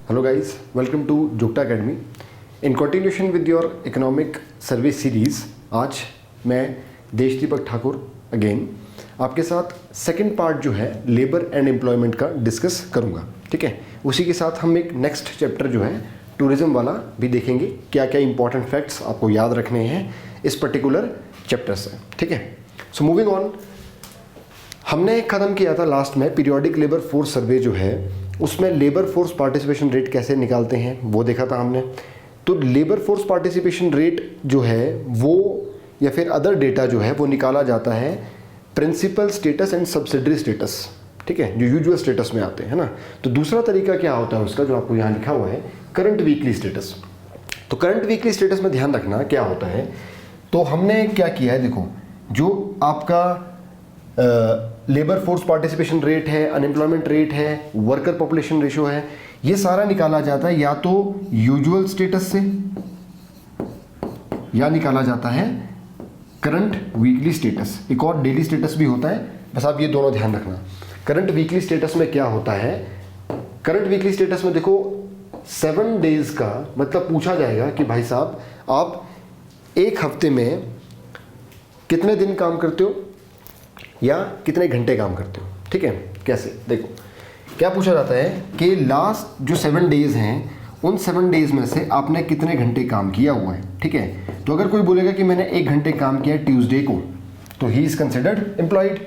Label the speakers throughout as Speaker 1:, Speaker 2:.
Speaker 1: Hello guys, welcome to Jukta Academy. In continuation with your economic survey series, आज मैं देशदीपक Thakur again आपके साथ second part जो है लेबर एंड एम्प्लॉयमेंट का डिस्कस करूंगा. ठीक है, उसी के साथ हम एक नेक्स्ट चैप्टर जो है टूरिज्म वाला भी देखेंगे. क्या क्या इंपॉर्टेंट फैक्ट्स आपको याद रखने हैं इस पर्टिकुलर चैप्टर से. ठीक है, सो मूविंग ऑन, हमने ख़त्म किया था लास्ट में पीरियोडिक लेबर फोर्स सर्वे जो है उसमें लेबर फोर्स पार्टिसिपेशन रेट कैसे निकालते हैं वो देखा था हमने. तो लेबर फोर्स पार्टिसिपेशन रेट जो है वो या फिर अदर डेटा जो है वो निकाला जाता है principal status and subsidiary status. ठीक है, जो यूजुअल स्टेटस में आते हैं ना. तो दूसरा तरीका क्या होता है उसका, जो आपको यहाँ लिखा हुआ है करंट वीकली स्टेटस. तो करंट वीकली स्टेटस में ध्यान रखना क्या होता है. तो हमने क्या किया है, देखो जो आपका लेबर फोर्स पार्टिसिपेशन रेट है, अनएम्प्लॉयमेंट रेट है, वर्कर पॉपुलेशन रेशियो है, ये सारा निकाला जाता है या तो यूजुअल स्टेटस से या निकाला जाता है करंट वीकली स्टेटस. एक और डेली स्टेटस भी होता है, बस आप ये दोनों ध्यान रखना. करंट वीकली स्टेटस में क्या होता है, करंट वीकली स्टेटस में देखो 7 डेज का मतलब पूछा जाएगा कि भाई साहब आप एक हफ्ते में कितने दिन काम करते हो या कितने घंटे काम करते हो. ठीक है, कैसे देखो क्या पूछा जाता है कि लास्ट जो 7 डेज हैं उन 7 डेज में से आपने कितने घंटे काम किया हुआ है. ठीक है, तो अगर कोई बोलेगा कि मैंने 1 घंटे काम किया ट्यूसडे को तो ही इज कंसिडर्ड एम्प्लॉयड.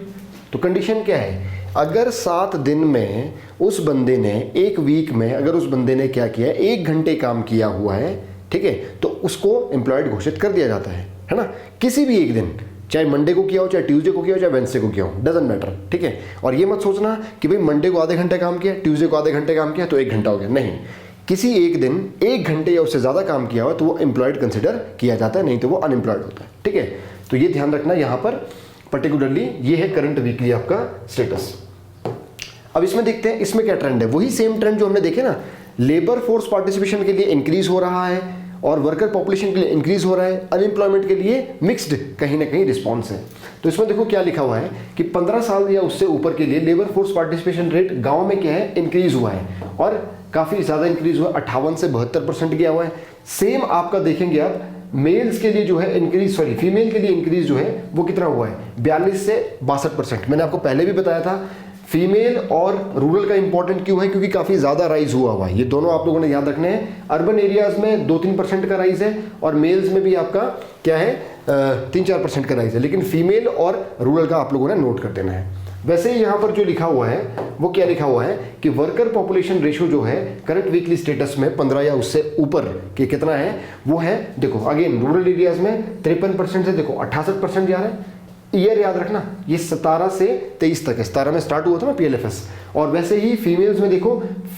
Speaker 1: तो कंडीशन क्या है, अगर 7 दिन में उस बंदे ने एक वीक में अगर उस बंदे ने क्या किया 1 घंटे काम किया हुआ है, ठीक है, तो उसको एम्प्लॉयड घोषित कर दिया जाता है ना. किसी भी एक दिन, चाहे मंडे को किया हो, चाहे ट्यूसडे को किया हो, चाहे वेडनेसडे को किया हो, डजंट मैटर. ठीक है, और ये मत सोचना कि भाई मंडे को आधे घंटे काम किया, ट्यूसडे को आधे घंटे काम किया तो 1 घंटा हो गया. नहीं, किसी एक दिन 1 घंटे या उससे ज़्यादा काम किया हो तो वो एम्प्लॉयड कंसिडर किया जाता है, नहीं तो वो अनएम्प्लॉयड होता है. ठीक है, तो ये ध्यान रखना यहाँ पर पर्टिकुलरली. ये है करंट वीकली आपका स्टेटस. अब इसमें देखते हैं इसमें क्या ट्रेंड है. वही सेम ट्रेंड जो हमने देखे ना, लेबर फोर्स पार्टिसिपेशन के लिए इंक्रीज हो रहा है और वर्कर पॉपुलेशन के लिए इंक्रीज हो रहा है, अनएम्प्लॉयमेंट के लिए मिक्स्ड कहीं ना कहीं रिस्पॉन्स है. तो इसमें देखो क्या लिखा हुआ है कि 15 साल या उससे ऊपर के लिए लेबर फोर्स पार्टिसिपेशन रेट गांव में क्या है इंक्रीज हुआ है और काफ़ी ज़्यादा इंक्रीज हुआ, 58 से 72% गया हुआ है. सेम आपका देखेंगे आप मेल्स के लिए जो है इंक्रीज, सॉरी फीमेल के लिए इंक्रीज जो है वो कितना हुआ है 42 से 62%. मैंने आपको पहले भी बताया था फीमेल और रूरल का इंपॉर्टेंट क्यों है, क्योंकि काफ़ी ज़्यादा राइज हुआ है. ये दोनों आप लोगों ने याद रखने हैं. अर्बन एरियाज में 2-3% का राइज है और मेल्स में भी आपका क्या है 3-4% का राइज है, लेकिन फीमेल और रूरल का आप लोगों ने नोट कर देना है. वैसे ही यहाँ पर जो लिखा हुआ है वो क्या लिखा हुआ है कि वर्कर पॉपुलेशन रेशियो जो है करंट वीकली स्टेटस में 15 या उससे ऊपर के कितना है वो है, देखो अगेन रूरल एरियाज में 53% से देखो 68% जा रहा है. ईयर याद रखना, ये 17 से 23 तक है. 17 में स्टार्ट हुआ था ना PLFS. और वैसे ही फीमेल्स में देखो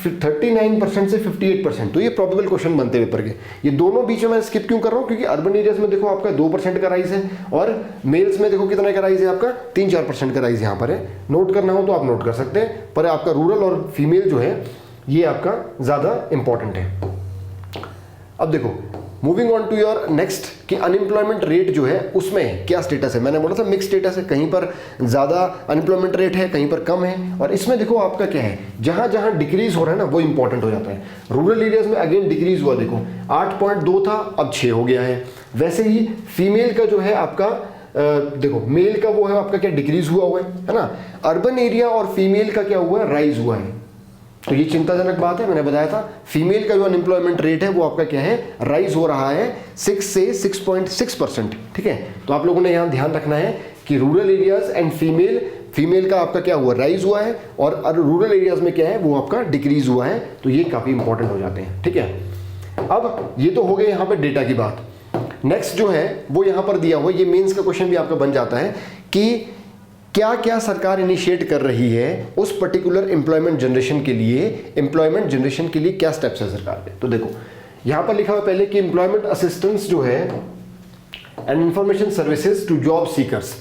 Speaker 1: 39% से 58%. तो ये प्रोबेबल क्वेश्चन बनते पेपर के. ये दोनों बीच में मैं स्किप क्यों कर रहा हूँ, क्योंकि अर्बन एरियाज में देखो आपका 2% का राइज है और मेल्स में देखो कितना का राइज है आपका 3-4% का राइज यहाँ पर है. नोट करना हो तो आप नोट कर सकते हैं, पर आपका रूरल और फीमेल जो है ये आपका ज़्यादा इंपॉर्टेंट है. अब देखो moving on to your next कि अनएम्प्लॉयमेंट रेट जो है उसमें क्या स्टेटस है. मैंने बोला था मिक्स स्टेटस है, कहीं पर ज़्यादा अनएम्प्लॉयमेंट रेट है, कहीं पर कम है. और इसमें देखो आपका क्या है, जहाँ जहाँ डिक्रीज हो रहा है ना वो इंपॉर्टेंट हो जाता है. रूरल एरियाज में अगेन डिक्रीज हुआ, देखो 8.2 था अब 6 हो गया है. वैसे ही फीमेल का जो है आपका देखो मेल का वो है आपका क्या डिक्रीज हुआ है ना. अर्बन एरिया और फीमेल का क्या हुआ है राइज हुआ है. तो ये चिंताजनक बात है. मैंने बताया था फीमेल का जो अनएम्प्लॉयमेंट रेट है वो आपका क्या है राइज हो रहा है 6 से 6.6%. ठीक है, तो आप लोगों ने यहाँ ध्यान रखना है कि रूरल एरियाज एंड फीमेल का आपका क्या हुआ राइज हुआ है और रूरल एरियाज में क्या है वो आपका डिक्रीज हुआ है. तो ये काफ़ी इंपॉर्टेंट हो जाते हैं. ठीक है, अब ये तो हो गए यहाँ पर डेटा की बात. नेक्स्ट जो है वो यहाँ पर दिया हुआ, ये मेंस का क्वेश्चन भी आपका बन जाता है कि क्या क्या सरकार इनिशिएट कर रही है उस पर्टिकुलर एम्प्लॉयमेंट जनरेशन के लिए क्या स्टेप्स है सरकार के. तो देखो यहाँ पर लिखा हुआ पहले कि एम्प्लॉयमेंट असिस्टेंस जो है and information services to job seekers.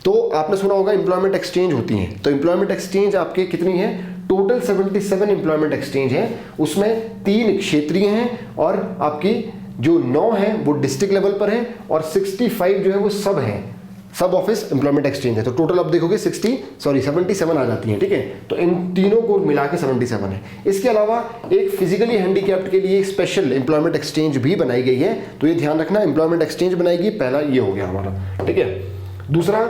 Speaker 1: तो आपने सुना होगा एम्प्लॉयमेंट एक्सचेंज होती हैं. तो एम्प्लॉयमेंट एक्सचेंज आपके कितनी है, टोटल 77 एम्प्लॉयमेंट एक्सचेंज है. उसमें 3 क्षेत्रीय हैं और आपकी जो 9 है वो डिस्ट्रिक्ट लेवल पर है और 65 जो है वो सब है सब ऑफिस एम्प्लॉयमेंट एक्सचेंज है। तो टोटल अब देखोगे 77 आ जाती हैं, ठीक है। तो इन तीनों को मिला के 77 है। इसके अलावा एक फिजिकली हैंडीकैप्ड के लिए एक स्पेशल एम्प्लॉयमेंट एक्सचेंज भी बनाई गई है, तो ये ध्यान रखना, एम्प्लॉयमेंट एक्सचेंज बनाएगी, पहला ये हो गया हमारा, ठीक है। दूसरा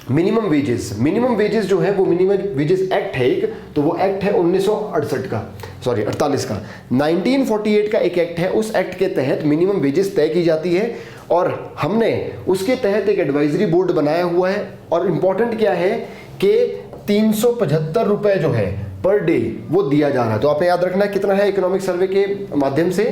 Speaker 1: मिनिमम वेजेस। मिनिमम वेजेस जो है वो मिनिमम वेजेस एक्ट है एक, तो वो एक्ट है 1968 का, सॉरी 48 का। 1948 का एक एक्ट है, उस एक्ट के तहत मिनिमम वेजेस तय की जाती है और हमने उसके तहत एक एडवाइजरी बोर्ड बनाया हुआ है। और इंपॉर्टेंट क्या है कि 375 रुपए जो है पर डे वो दिया जा रहा है। तो आपने याद रखना है कितना है, इकोनॉमिक सर्वे के माध्यम से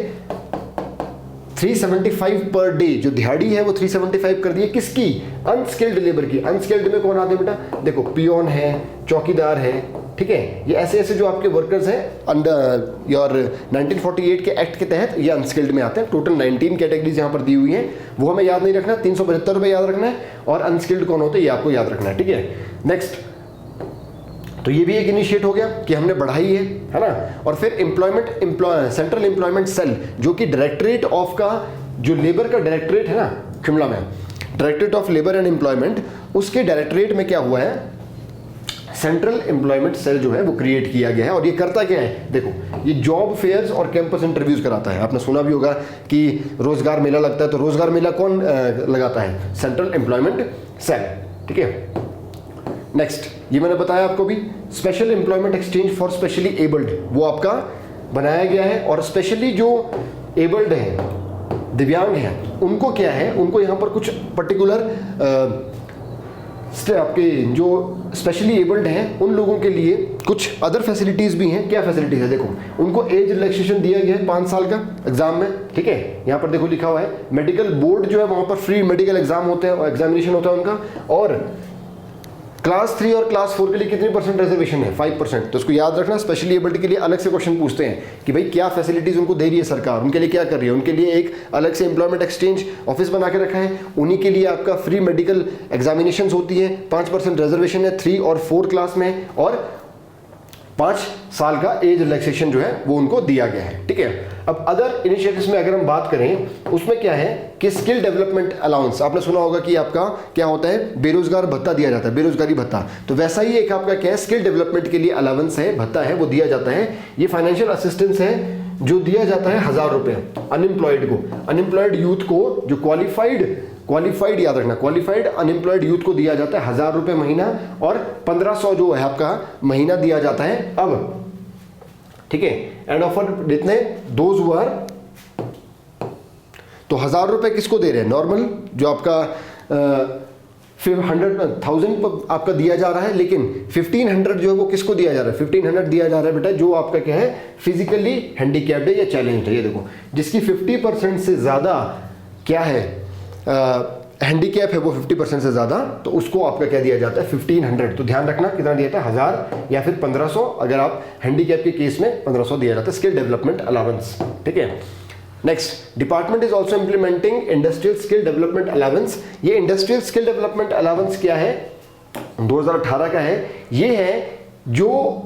Speaker 1: 375 पर डे, जो दिहाड़ी है वो 375 कर दिए, किसकी, अनस्किल्ड लेबर की। अनस्किल्ड में कौन आते हैं बेटा, देखो पियोन है, चौकीदार है, ठीक है, ये ऐसे ऐसे जो आपके वर्कर्स हैं अंडर योर 1948 के एक्ट के तहत ये अनस्किल्ड में आते हैं। टोटल 19 कैटेगरीज यहाँ पर दी हुई हैं, वो हमें याद नहीं रखना, 375 रुपये याद रखना है, और अनस्किल्ड कौन होते हैं ये आपको याद रखना है, ठीक है। नेक्स्ट, तो ये भी एक इनिशिएट हो गया कि हमने बढ़ाई है ना। और फिर सेंट्रल एम्प्लॉयमेंट सेल, जो कि डायरेक्टरेट ऑफ का, जो लेबर का डायरेक्टरेट है ना शिमला में, directorate of labour and employment, उसके डायरेक्टरेट में क्या हुआ है, सेंट्रल एम्प्लॉयमेंट सेल जो है वो क्रिएट किया गया है। और ये करता क्या है, देखो ये जॉब फेयर्स और कैंपस इंटरव्यूज कराता है। आपने सुना भी होगा कि रोजगार मेला लगता है, तो रोजगार मेला कौन लगाता है, सेंट्रल एम्प्लॉयमेंट सेल, ठीक है। नेक्स्ट, ये मैंने बताया आपको भी, special employment exchange for specially abled, वो आपका बनाया गया है। और स्पेशली जो एबल्ड है, दिव्यांग है, उनको क्या है, उनको यहाँ पर कुछ पर्टिकुलर आपके जो स्पेशली एबल्ड हैं उन लोगों के लिए कुछ अदर फैसिलिटीज भी हैं। क्या फैसिलिटीज है, देखो उनको एज रिलैक्सेशन दिया गया है 5 साल का एग्जाम में, ठीक है। यहाँ पर देखो लिखा हुआ है मेडिकल बोर्ड जो है वहां पर फ्री मेडिकल एग्जाम होते हैं, एग्जामिनेशन होता है उनका। और क्लास 3 और क्लास 4 के लिए कितनी % रिजर्वेशन है, 5%। तो इसको याद रखना, स्पेशली एबल्ड के लिए अलग से क्वेश्चन पूछते हैं कि भाई क्या फैसिलिटीज उनको दे रही है सरकार, उनके लिए क्या कर रही है। उनके लिए एक अलग से एम्प्लॉयमेंट एक्सचेंज ऑफिस बना के रखा है, उन्हीं के लिए आपका फ्री मेडिकल एग्जामिनेशन होती है, 5% रिजर्वेशन है 3 और 4 क्लास में, और 5 साल का एज रिलैक्सेशन जो है वो उनको दिया गया है, ठीक है। अब अदर इनिशिएटिव्स में अगर हम बात करें, उसमें क्या है कि स्किल डेवलपमेंट अलाउंस, आपने सुना होगा कि आपका क्या होता है, बेरोजगार भत्ता दिया जाता है, बेरोजगारी भत्ता। तो वैसा ही एक आपका क्या है, स्किल डेवलपमेंट के लिए अलाउंस है, भत्ता है, वो दिया जाता है। ये फाइनेंशियल असिस्टेंस है जो दिया जाता है 1000 रुपये अनएम्प्लॉयड को, अनएम्प्लॉयड यूथ को, जो क्वालिफाइड याद रखना, क्वालिफाइड अनएम्प्लॉयड यूथ को दिया जाता है 1000 रुपये महीना, और 1500 जो है आपका महीना दिया जाता है अब, ठीक है। एंड ऑफर जितने दोज हु आर, तो 1000 रुपये किसको दे रहे हैं, नॉर्मल जो आपका 100,000 आपका दिया जा रहा है, लेकिन 1500 जो है वो किसको दिया जा रहा है, 1500 दिया जा रहा है बेटा जो आपका क्या है, फिजिकली हैंडीकैप्ड है या चैलेंज्ड है। ये देखो जिसकी 50% से ज़्यादा क्या है, हैंडीकैप है वो 50% से ज़्यादा, तो उसको आपका क्या दिया जाता है, 1500। तो ध्यान रखना कितना दिया जाता है, 1000 या फिर 1500, अगर आप हैंडीकैप के केस में 1500 दिया जाता है, स्किल डेवलपमेंट अलाउंस, ठीक है। Next, department is also implementing industrial skill development allowance. ये इंडस्ट्रियल स्किल डेवलपमेंट अलाउंस क्या है, 2018 का है। ये है जो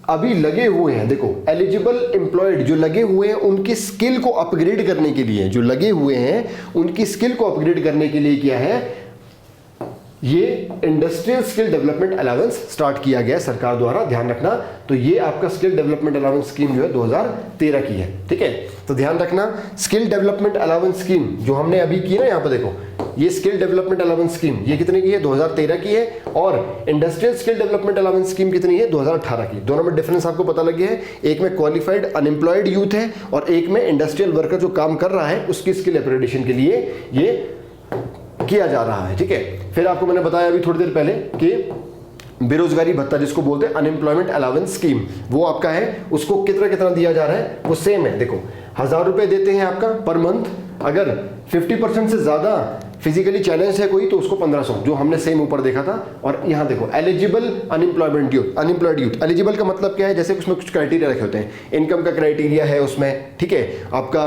Speaker 1: अभी लगे हुए हैं, देखो एलिजिबल एम्प्लॉयड जो लगे हुए हैं उनकी स्किल को अपग्रेड करने के लिए, जो लगे हुए हैं उनकी स्किल को अपग्रेड करने के लिए क्या है, ये industrial skill development allowance start किया गया है सरकार द्वारा, ध्यान रखना। तो ये आपका स्किल डेवलपमेंट अलाउंस स्कीम जो है 2013 की है, ठीक है। तो ध्यान रखना, स्किल डेवलपमेंट अलाउंस स्कीम जो हमने अभी की ना, यहाँ पे देखो ये स्किल डेवलपमेंट अलाउंस स्कीम ये कितने की है, 2013 की है। और industrial skill development allowance scheme कितनी है, 2018 की। दोनों में डिफरेंस आपको पता लग गया है, एक में क्वालिफाइड अनएम्प्लॉयड यूथ है और एक में इंडस्ट्रियल वर्कर जो काम कर रहा है उसकी स्किल अपग्रेडेशन के लिए ये किया जा रहा है, ठीक है। फिर आपको मैंने बताया अभी थोड़ी देर पहले कि बेरोजगारी भत्ता जिसको बोलते हैं अनएम्प्लॉयमेंट अलाउंस स्कीम, वो आपका है, उसको कितना कितना दिया जा रहा है, वो सेम है। देखो 1000 रुपये देते हैं आपका पर मंथ, अगर 50% से ज़्यादा फिजिकली चैलेंज है कोई तो उसको 1500, जो हमने सेम ऊपर देखा था। और यहाँ देखो eligible unemployment youth, unemployed youth, eligible का मतलब क्या है, जैसे उसमें कुछ क्राइटेरिया रखे होते हैं, इनकम का क्राइटेरिया है उसमें, ठीक है, आपका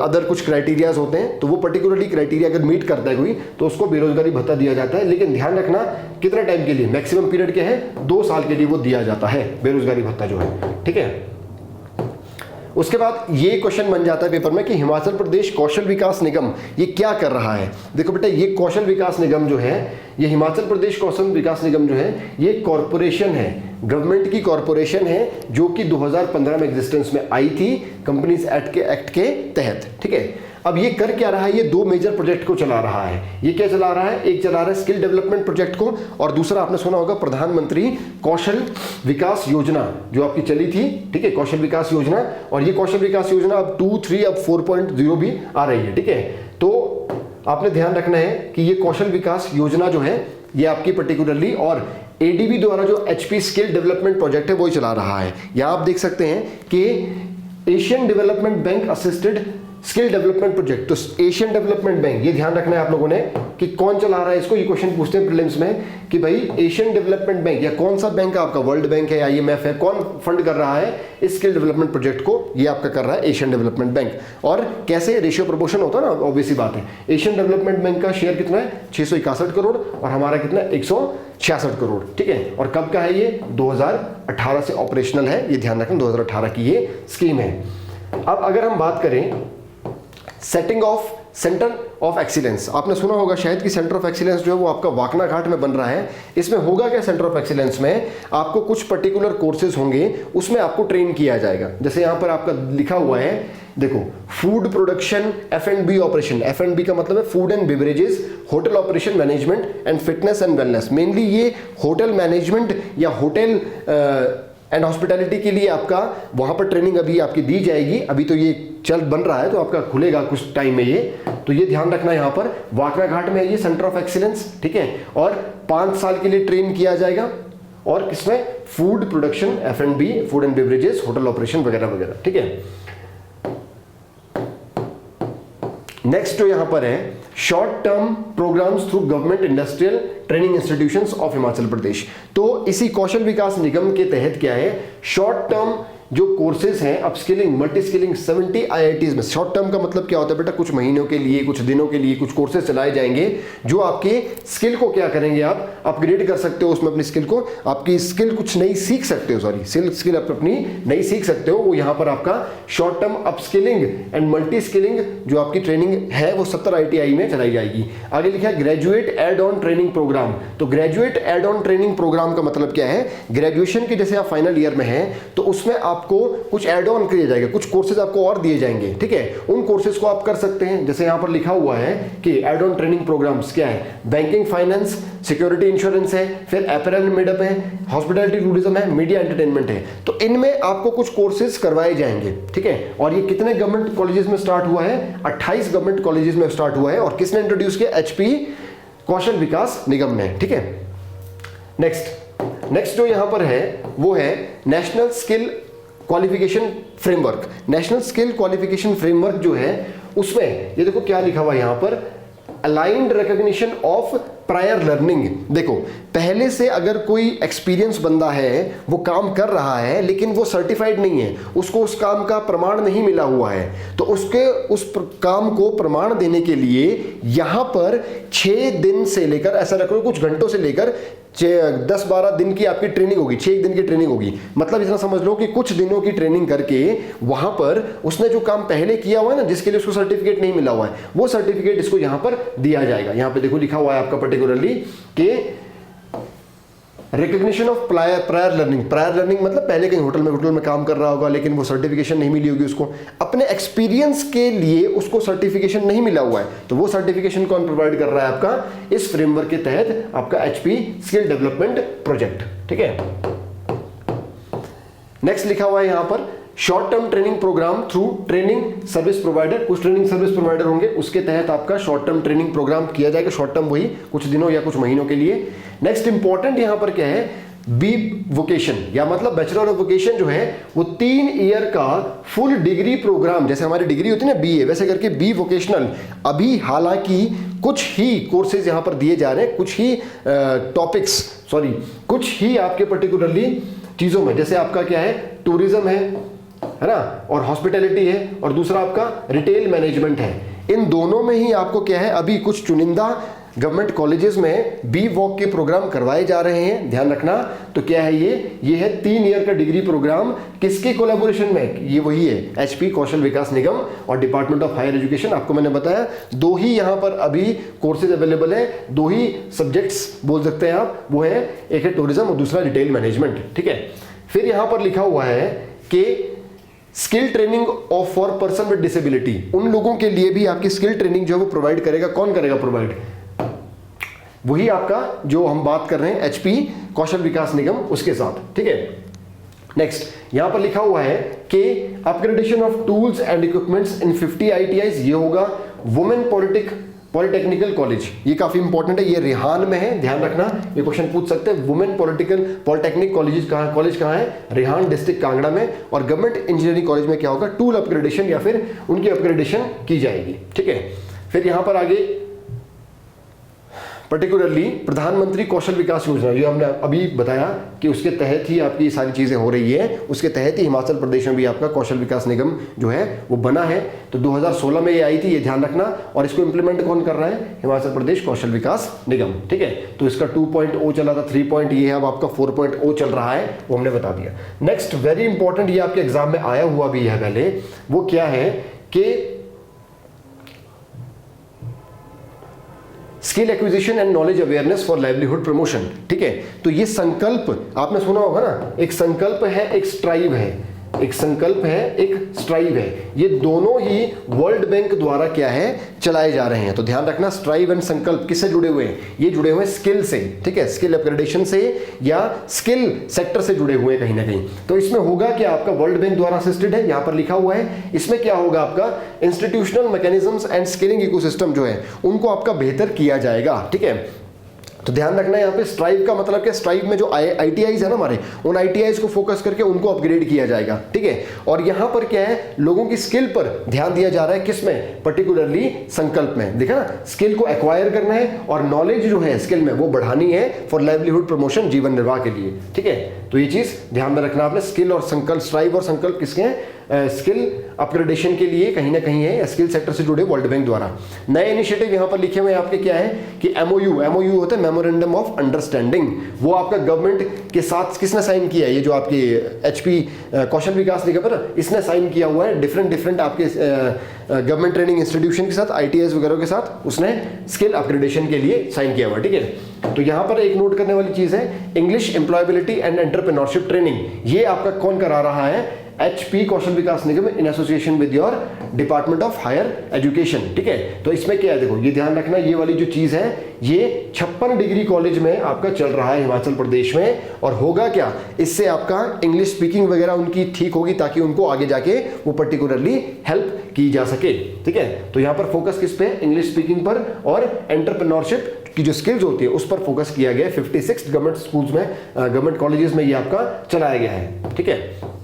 Speaker 1: अदर कुछ क्राइटेरियाज होते हैं, तो वो पर्टिकुलरली क्राइटेरिया अगर मीट करता है कोई तो उसको बेरोजगारी भत्ता दिया जाता है। लेकिन ध्यान रखना कितना टाइम के लिए, मैक्सिमम पीरियड क्या है, 2 साल के लिए वो दिया जाता है बेरोजगारी भत्ता जो है, ठीक है। उसके बाद ये क्वेश्चन बन जाता है पेपर में कि हिमाचल प्रदेश कौशल विकास निगम ये क्या कर रहा है। देखो बेटा, ये कौशल विकास निगम जो है, ये हिमाचल प्रदेश कौशल विकास निगम जो है, ये कॉरपोरेशन है, गवर्नमेंट की कॉरपोरेशन है, जो कि 2015 में एग्जिस्टेंस में आई थी कंपनीज एक्ट के तहत। ठीक है, अब ये कर क्या रहा है, ये दो मेजर प्रोजेक्ट को चला रहा है। ये क्या चला रहा है, एक चला रहा है स्किल डेवलपमेंट प्रोजेक्ट को, और दूसरा आपने सुना होगा प्रधानमंत्री कौशल विकास योजना जो आपकी चली थी। ठीक है, कौशल विकास योजना, और ये कौशल विकास योजना अब 2, 3, अब 4.0 भी आ रही है। ठीक है, तो आपने ध्यान रखना है कि ये कौशल विकास योजना जो है ये आपकी पर्टिकुलरली और एडीबी द्वारा जो एचपी स्किल डेवलपमेंट प्रोजेक्ट है वो चला रहा है। यहां आप देख सकते हैं कि Asian development bank assisted skill development project, तो एशियन डेवलपमेंट बैंक, ये ध्यान रखना है आप लोगों ने कि कौन चला रहा है इसको। ये क्वेश्चन पूछते हैं प्रीलिम्स में कि भाई एशियन डेवलपमेंट बैंक या कौन सा बैंक है आपका, वर्ल्ड बैंक है, आईएमएफ है, कौन फंड कर रहा है इस स्किल डेवलपमेंट प्रोजेक्ट को, ये आपका कर रहा है एशियन डेवलपमेंट बैंक। और कैसे रेशियो प्रपोर्शन होता है ना, ऑब्वियसली बात है। एशियन डेवलपमेंट बैंक का शेयर कितना है, 661 करोड़, और हमारा कितना है, 166 करोड़। ठीक है, और कब का है ये, 2018 से ऑपरेशनल है, ये ध्यान रखें, 2018 की ये स्कीम है। अब अगर हम बात करें setting of centre of excellence, आपने सुना होगा शायद कि सेंटर ऑफ एक्सीलेंस जो है वो आपका वाकना घाट में बन रहा है। इसमें होगा क्या, सेंटर ऑफ एक्सीलेंस में आपको कुछ पर्टिकुलर कोर्सेज होंगे, उसमें आपको ट्रेन किया जाएगा। जैसे यहां पर आपका लिखा हुआ है, देखो, food production F&B operation, F&B का मतलब है food and beverages, hotel operation management and fitness and wellness. Mainly ये होटल मैनेजमेंट या होटल एंड हॉस्पिटैलिटी के लिए आपका वहां पर ट्रेनिंग अभी आपकी दी जाएगी। अभी तो ये चल बन रहा है, तो आपका खुलेगा कुछ टाइम में ये, तो ये ध्यान रखना है। यहाँ पर वाकना घाट में है ये सेंटर ऑफ एक्सीलेंस। ठीक है, और 5 साल के लिए ट्रेन किया जाएगा, और किसमें, food production, F&B, food and beverages, hotel operation वगैरह वगैरह। ठीक है, नेक्स्ट जो यहां पर है short term programs through government industrial training institutions of Himachal Pradesh. तो इसी कौशल विकास निगम के तहत क्या है, शॉर्ट टर्म जो कोर्सेज हैं, अपस्किलिंग, मल्टी स्किलिंग, 70 आईआईटीज में। शॉर्ट टर्म का मतलब क्या होता है बेटा, कुछ महीनों के लिए, कुछ दिनों के लिए कुछ कोर्सेज चलाए जाएंगे जो आपके स्किल को क्या करेंगे, आप अपग्रेड कर सकते हो उसमें अपनी स्किल को, आपकी स्किल कुछ नई सीख सकते हो, सॉरी स्किल आप अपनी नई सीख सकते हो। वो यहाँ पर आपका short term upskilling and multi skilling जो आपकी ट्रेनिंग है वो 70 ITI में चलाई जाएगी। आगे लिखा है graduate add on training program. तो graduate add on training program का मतलब क्या है, ग्रेजुएशन के जैसे आप फाइनल ईयर में हैं तो उसमें आपको कुछ एड ऑन किया जाएगा, कुछ कोर्सेज आपको और दिए जाएंगे। ठीक है, उन कोर्सेज को आप कर सकते हैं। जैसे यहां पर लिखा हुआ है कि एड ऑन ट्रेनिंग प्रोग्राम्स क्या है, बैंकिंग फाइनेंस, सिक्योरिटी इंश्योरेंस है, फिर अपैरल मेडअप है, हॉस्पिटैलिटी टूरिज्म है, मीडिया एंटरटेनमेंट है। तो इनमें आपको कुछ कोर्सेज करवाए जाएंगे। ठीक है, और ये कितने गवर्नमेंट कॉलेजेस में स्टार्ट हुआ है, 28 गवर्नमेंट कॉलेजेस में स्टार्ट हुआ है। और किसने इंट्रोड्यूस किया, एचपी कौशल विकास निगम ने। ठीक है, नेक्स्ट जो यहां पर है वो है national skill qualification framework. National skill qualification framework जो है उसमें ये देखो क्या लिखा हुआ है यहां पर, aligned recognition of prior learning. देखो, पहले से अगर कोई एक्सपीरियंस बंदा है, वो काम कर रहा है लेकिन वो सर्टिफाइड नहीं है, उसको उस काम का प्रमाण नहीं मिला हुआ है, तो उसके उस काम को प्रमाण देने के लिए यहां पर 6 दिन से लेकर, ऐसा रखो कुछ घंटों से लेकर 10-12 दिन की आपकी ट्रेनिंग होगी, 6 दिन की ट्रेनिंग होगी। मतलब इतना समझ लो कि कुछ दिनों की ट्रेनिंग करके वहां पर उसने जो काम पहले किया हुआ है ना, जिसके लिए उसको सर्टिफिकेट नहीं मिला हुआ है, वो सर्टिफिकेट इसको यहां पर दिया जाएगा। यहां पे देखो लिखा हुआ है आपका पर्टिकुलरली कि recognition of prior learning. Prior learning मतलब पहले कहीं होटल में काम कर रहा होगा लेकिन वो सर्टिफिकेशन नहीं मिली होगी उसको, अपने एक्सपीरियंस के लिए उसको सर्टिफिकेशन नहीं मिला हुआ है, तो वो सर्टिफिकेशन कौन प्रोवाइड कर रहा है आपका, इस फ्रेमवर्क के तहत आपका एचपी स्किल डेवलपमेंट प्रोजेक्ट। ठीक है, नेक्स्ट लिखा हुआ है यहां पर short term training program through training service provider. कुछ ट्रेनिंग सर्विस प्रोवाइडर होंगे, उसके तहत आपका शॉर्ट टर्म ट्रेनिंग प्रोग्राम किया जाएगा। शॉर्ट टर्म वही कुछ दिनों या कुछ महीनों के लिए। नेक्स्ट इंपॉर्टेंट यहां पर क्या है, बी वोकेशन या मतलब बैचलर ऑफ वोकेशन जो है वो 3 ईयर का फुल डिग्री प्रोग्राम, जैसे हमारी डिग्री होती है ना बीए, वैसे करके बी वोकेशनल। अभी हालांकि कुछ ही कोर्सेज यहां पर दिए जा रहे हैं, कुछ ही टॉपिक्स, कुछ ही आपके पर्टिकुलरली चीजों में, जैसे आपका क्या है, टूरिज्म है ना, और हॉस्पिटैलिटी है, और दूसरा आपका रिटेल मैनेजमेंट है। इन दोनों में ही आपको क्या है, अभी कुछ चुनिंदा गवर्नमेंट कॉलेजेस में बी वॉक के प्रोग्राम करवाए जा रहे हैं, ध्यान रखना। तो क्या है ये है 3 ईयर का डिग्री प्रोग्राम, किसके कोलैबोरेशन में, ये वही है एचपी कौशल विकास निगम और डिपार्टमेंट ऑफ हायर एजुकेशन। आपको मैंने बताया 2 ही यहाँ पर अभी कोर्सेज अवेलेबल है, 2 ही सब्जेक्ट्स बोल सकते हैं आप, वो है एक है टूरिज्म और दूसरा रिटेल मैनेजमेंट, ठीक है। फिर यहाँ पर लिखा हुआ है कि skill training of for person with disability, उन लोगों के लिए भी आपकी स्किल ट्रेनिंग जो है वो प्रोवाइड करेगा। कौन करेगा प्रोवाइड? वही आपका जो हम बात कर रहे हैं एचपी कौशल विकास निगम, उसके साथ, ठीक है। नेक्स्ट यहां पर लिखा हुआ है कि upgradation of tools and equipments in 50 ITIs, ये होगा वुमेन पॉलिटेक्निकल कॉलेज, ये काफी इंपॉर्टेंट है, ये रिहान में है, ध्यान रखना, ये क्वेश्चन पूछ सकते हैं। वुमेन पॉलिटेक्निक कॉलेज कहाँ है? रिहान डिस्ट्रिक्ट कांगड़ा में। और गवर्नमेंट इंजीनियरिंग कॉलेज में क्या होगा? टूल अपग्रेडेशन या फिर उनकी अपग्रेडेशन की जाएगी, ठीक है। फिर यहां पर आगे पर्टिकुलरली प्रधानमंत्री कौशल विकास योजना, जो हमने अभी बताया कि उसके तहत ही आपकी सारी चीजें हो रही है, उसके तहत ही हिमाचल प्रदेश में भी आपका कौशल विकास निगम जो है वो बना है। तो 2016 में ये आई थी, ये ध्यान रखना। और इसको इंप्लीमेंट कौन कर रहा है? हिमाचल प्रदेश कौशल विकास निगम, ठीक है। तो इसका 2.0 चला था, 3. ये है, अब आपका 4.0 चल रहा है, वो हमने बता दिया। नेक्स्ट वेरी इंपॉर्टेंट, ये आपके एग्जाम में आया हुआ भी है पहले, वो क्या है कि skill acquisition and knowledge awareness for livelihood promotion, ठीक है। तो ये संकल्प आपने सुना होगा ना, एक संकल्प है, एक स्ट्राइव है, एक संकल्प है, एक स्ट्राइव है, ये दोनों ही वर्ल्ड बैंक द्वारा क्या है चलाए जा रहे हैं। तो ध्यान रखना, स्ट्राइव एंड संकल्प किससे जुड़े हुए हैं? ये जुड़े हुए हैं स्किल से, ठीक है, स्किल अपग्रेडेशन से या स्किल सेक्टर से जुड़े हुए हैं कहीं ना कहीं। तो इसमें होगा कि आपका वर्ल्ड बैंक द्वारा असिस्टेड है, यहां पर लिखा हुआ है। इसमें क्या होगा? आपका institutional mechanisms and skilling ecosystem जो है उनको आपका बेहतर किया जाएगा, ठीक है। तो ध्यान रखना है यहाँ पे स्ट्राइव का मतलब क्या? स्ट्राइव में जो ITIs है ना हमारे, उन ITIs को फोकस करके उनको अपग्रेड किया जाएगा, ठीक है। और यहाँ पर क्या है? लोगों की स्किल पर ध्यान दिया जा रहा है, किसमें? पर्टिकुलरली संकल्प में। देखा ना, स्किल को एक्वायर करना है और नॉलेज जो है स्किल में वो बढ़ानी है फॉर लाइवलीहुड प्रमोशन, जीवन निर्वाह के लिए, ठीक है। तो ये चीज ध्यान में रखना आपने। स्किल और संकल्प, स्ट्राइव और संकल्प किसके हैं? स्किल अपग्रेडेशन के लिए कहीं ना कहीं है, स्किल सेक्टर से जुड़े वर्ल्ड बैंक द्वारा। नए इनिशिएटिव यहाँ पर लिखे हुए आपके क्या है कि MOU होता है मेमोरेंडम ऑफ अंडरस्टैंडिंग, वो आपका गवर्नमेंट के साथ किसने साइन किया है? ये जो आपकी एचपी कौशल विकास निगम है ना, इसने साइन किया हुआ है डिफरेंट आपके गवर्नमेंट ट्रेनिंग इंस्टीट्यूशन के साथ, ITIs वगैरह के साथ उसने स्किल अपग्रेडेशन के लिए साइन किया हुआ है, ठीक है। तो यहाँ पर एक नोट करने वाली चीज है, English employability and entrepreneurship training, ये आपका कौन करा रहा है? HP Kaushal Vikas Nigam in association with your Department of Higher Education, ठीक है। तो इसमें क्या है? देखो, ये ध्यान रखना, ये वाली जो चीज है ये 56 डिग्री कॉलेज में आपका चल रहा है हिमाचल प्रदेश में। और होगा क्या? इससे आपका इंग्लिश स्पीकिंग वगैरह उनकी ठीक होगी, ताकि उनको आगे जाके वो पर्टिकुलरली हेल्प की जा सके, ठीक है। तो यहाँ पर फोकस किस पे? इंग्लिश स्पीकिंग पर और एंटरप्रेन्योरशिप की जो स्किल्स होती है उस पर फोकस किया गया है। 56 गवर्नमेंट स्कूल्स में, गवर्नमेंट कॉलेजेस में ये आपका चलाया गया है, ठीक है।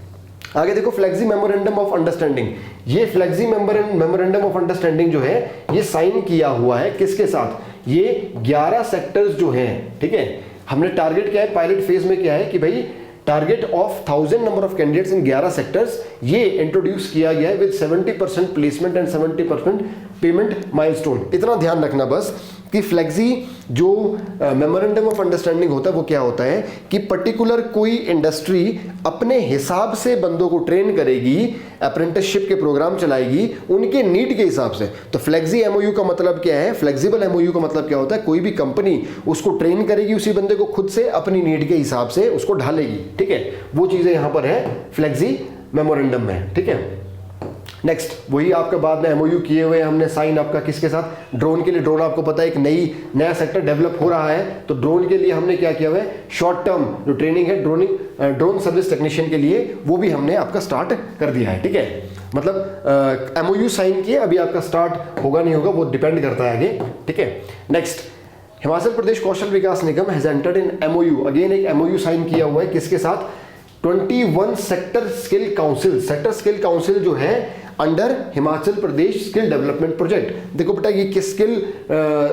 Speaker 1: आगे देखो, फ्लेक्सी मेमोरेंडम ऑफ अंडरस्टैंडिंग, ये फ्लेक्सी मेमोरेंडम ऑफ अंडरस्टैंडिंग जो है ये साइन किया हुआ है किसके साथ? ये 11 सेक्टर्स जो हैं, ठीक है। हमने टारगेट क्या है पायलट फेज में, क्या है कि भाई target of 1000 number of candidates in 11 sectors, ये इंट्रोड्यूस किया गया है with 70% placement and 70% payment milestone. इतना ध्यान रखना बस कि फ्लेक्सी जो मेमोरेंडम ऑफ अंडरस्टैंडिंग होता है वो क्या होता है कि पर्टिकुलर कोई इंडस्ट्री अपने हिसाब से बंदों को ट्रेन करेगी, अप्रेंटिसशिप के प्रोग्राम चलाएगी उनके नीड के हिसाब से। तो फ्लेक्सी MOU का मतलब क्या है? फ्लेक्सिबल MOU का मतलब क्या होता है? कोई भी कंपनी उसको ट्रेन करेगी उसी बंदे को खुद से अपनी नीड के हिसाब से उसको ढालेगी, ठीक है। वो चीजें यहां पर है फ्लेक्सी मेमोरेंडम में, ठीक है। नेक्स्ट वही आपका बाद में MOU किए हुए हमने साइन आपका किसके साथ? ड्रोन के लिए। ड्रोन आपको पता है एक नया सेक्टर डेवलप हो रहा है, तो ड्रोन के लिए हमने क्या किया हुआ है? शॉर्ट टर्म जो ट्रेनिंग है ड्रोन सर्विस टेक्नीशियन के लिए, वो भी हमने आपका स्टार्ट कर दिया है, ठीक है। मतलब MOU साइन किए, अभी आपका स्टार्ट होगा नहीं होगा वो डिपेंड करता है आगे, ठीक है। Next, Himachal Pradesh Kaushal Vikas Nigam has entered in MOU, again एक MOU साइन किया हुआ है किसके साथ? 21 sector skill council. Sector skill council जो है under Himachal Pradesh skill development project. देखो बेटा, ये किस स्किल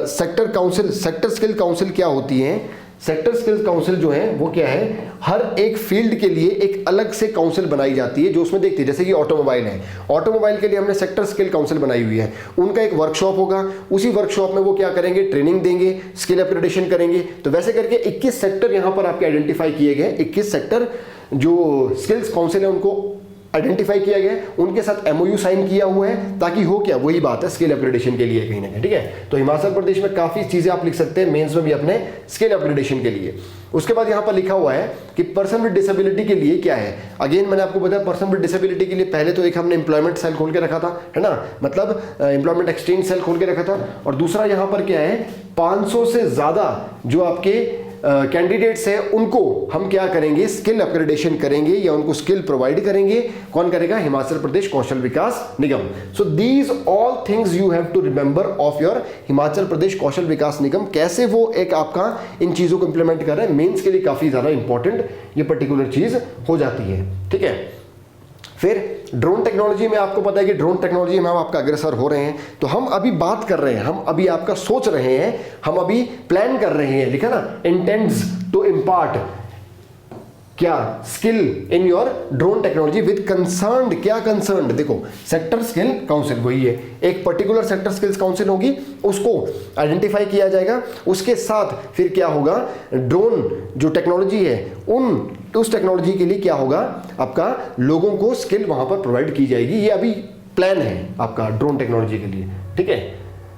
Speaker 1: सेक्टर स्किल काउंसिल क्या होती है? सेक्टर स्किल्स काउंसिल जो है वो क्या है, हर एक फील्ड के लिए एक अलग से काउंसिल बनाई जाती है जो उसमें देखती है, जैसे कि ऑटोमोबाइल है, ऑटोमोबाइल के लिए हमने सेक्टर स्किल काउंसिल बनाई हुई है, उनका एक वर्कशॉप होगा, उसी वर्कशॉप में वो क्या करेंगे, ट्रेनिंग देंगे, स्किल अपग्रेडेशन करेंगे। तो वैसे करके 21 सेक्टर यहां पर आपके आइडेंटिफाई किए गए, 21 सेक्टर जो स्किल्स काउंसिल है उनको आइडेंटिफाई किया गया, उनके साथ एमओयू साइन किया हुआ है, ताकि हो क्या, वही बात है स्किल अपग्रेडेशन के लिए कहीं ना कहीं, ठीक है। तो हिमाचल प्रदेश में काफी चीजें आप लिख सकते हैं मेंस में भी अपने स्किल अपग्रेडेशन के लिए। उसके बाद यहां पर लिखा हुआ है कि पर्सन विद डिसेबिलिटी के लिए क्या है। अगेन मैंने आपको बताया पर्सन विद डिसेबिलिटी के लिए पहले तो एक हमने एम्प्लॉयमेंट सेल खोल के रखा था, है ना, मतलब एम्प्लॉयमेंट एक्सचेंज सेल खोल के रखा था। और दूसरा यहां पर क्या है, 500 से ज्यादा जो आपके कैंडिडेट्स हैं उनको हम क्या करेंगे, स्किल अपग्रेडेशन करेंगे या उनको स्किल प्रोवाइड करेंगे। कौन करेगा, Himachal Pradesh Kaushal Vikas Nigam. So these all things you have to remember of your Himachal Pradesh Kaushal Vikas Nigam, कैसे वो एक आपका इन चीजों को इंप्लीमेंट कर रहे हैं। मेंस के लिए काफी ज्यादा इंपॉर्टेंट ये पर्टिकुलर चीज हो जाती है, ठीक है। फिर ड्रोन टेक्नोलॉजी में आपको पता है कि ड्रोन टेक्नोलॉजी में हम आपका अग्रसर हो रहे हैं, तो हम अभी बात कर रहे हैं, हम अभी आपका सोच रहे हैं, हम अभी प्लान कर रहे हैं, लिखा ना, इंटेंड्स टू इम्पार्ट क्या, skill in your drone technology with concerned, क्या कंसर्न्ड, देखो सेक्टर स्किल काउंसिल वही है, एक पर्टिकुलर सेक्टर स्किल्स काउंसिल होगी, उसको आइडेंटिफाई किया जाएगा, उसके साथ फिर क्या होगा, ड्रोन जो टेक्नोलॉजी है उस टेक्नोलॉजी के लिए क्या होगा, आपका लोगों को स्किल वहां पर प्रोवाइड की जाएगी। ये अभी प्लान है आपका ड्रोन टेक्नोलॉजी के लिए, ठीक है।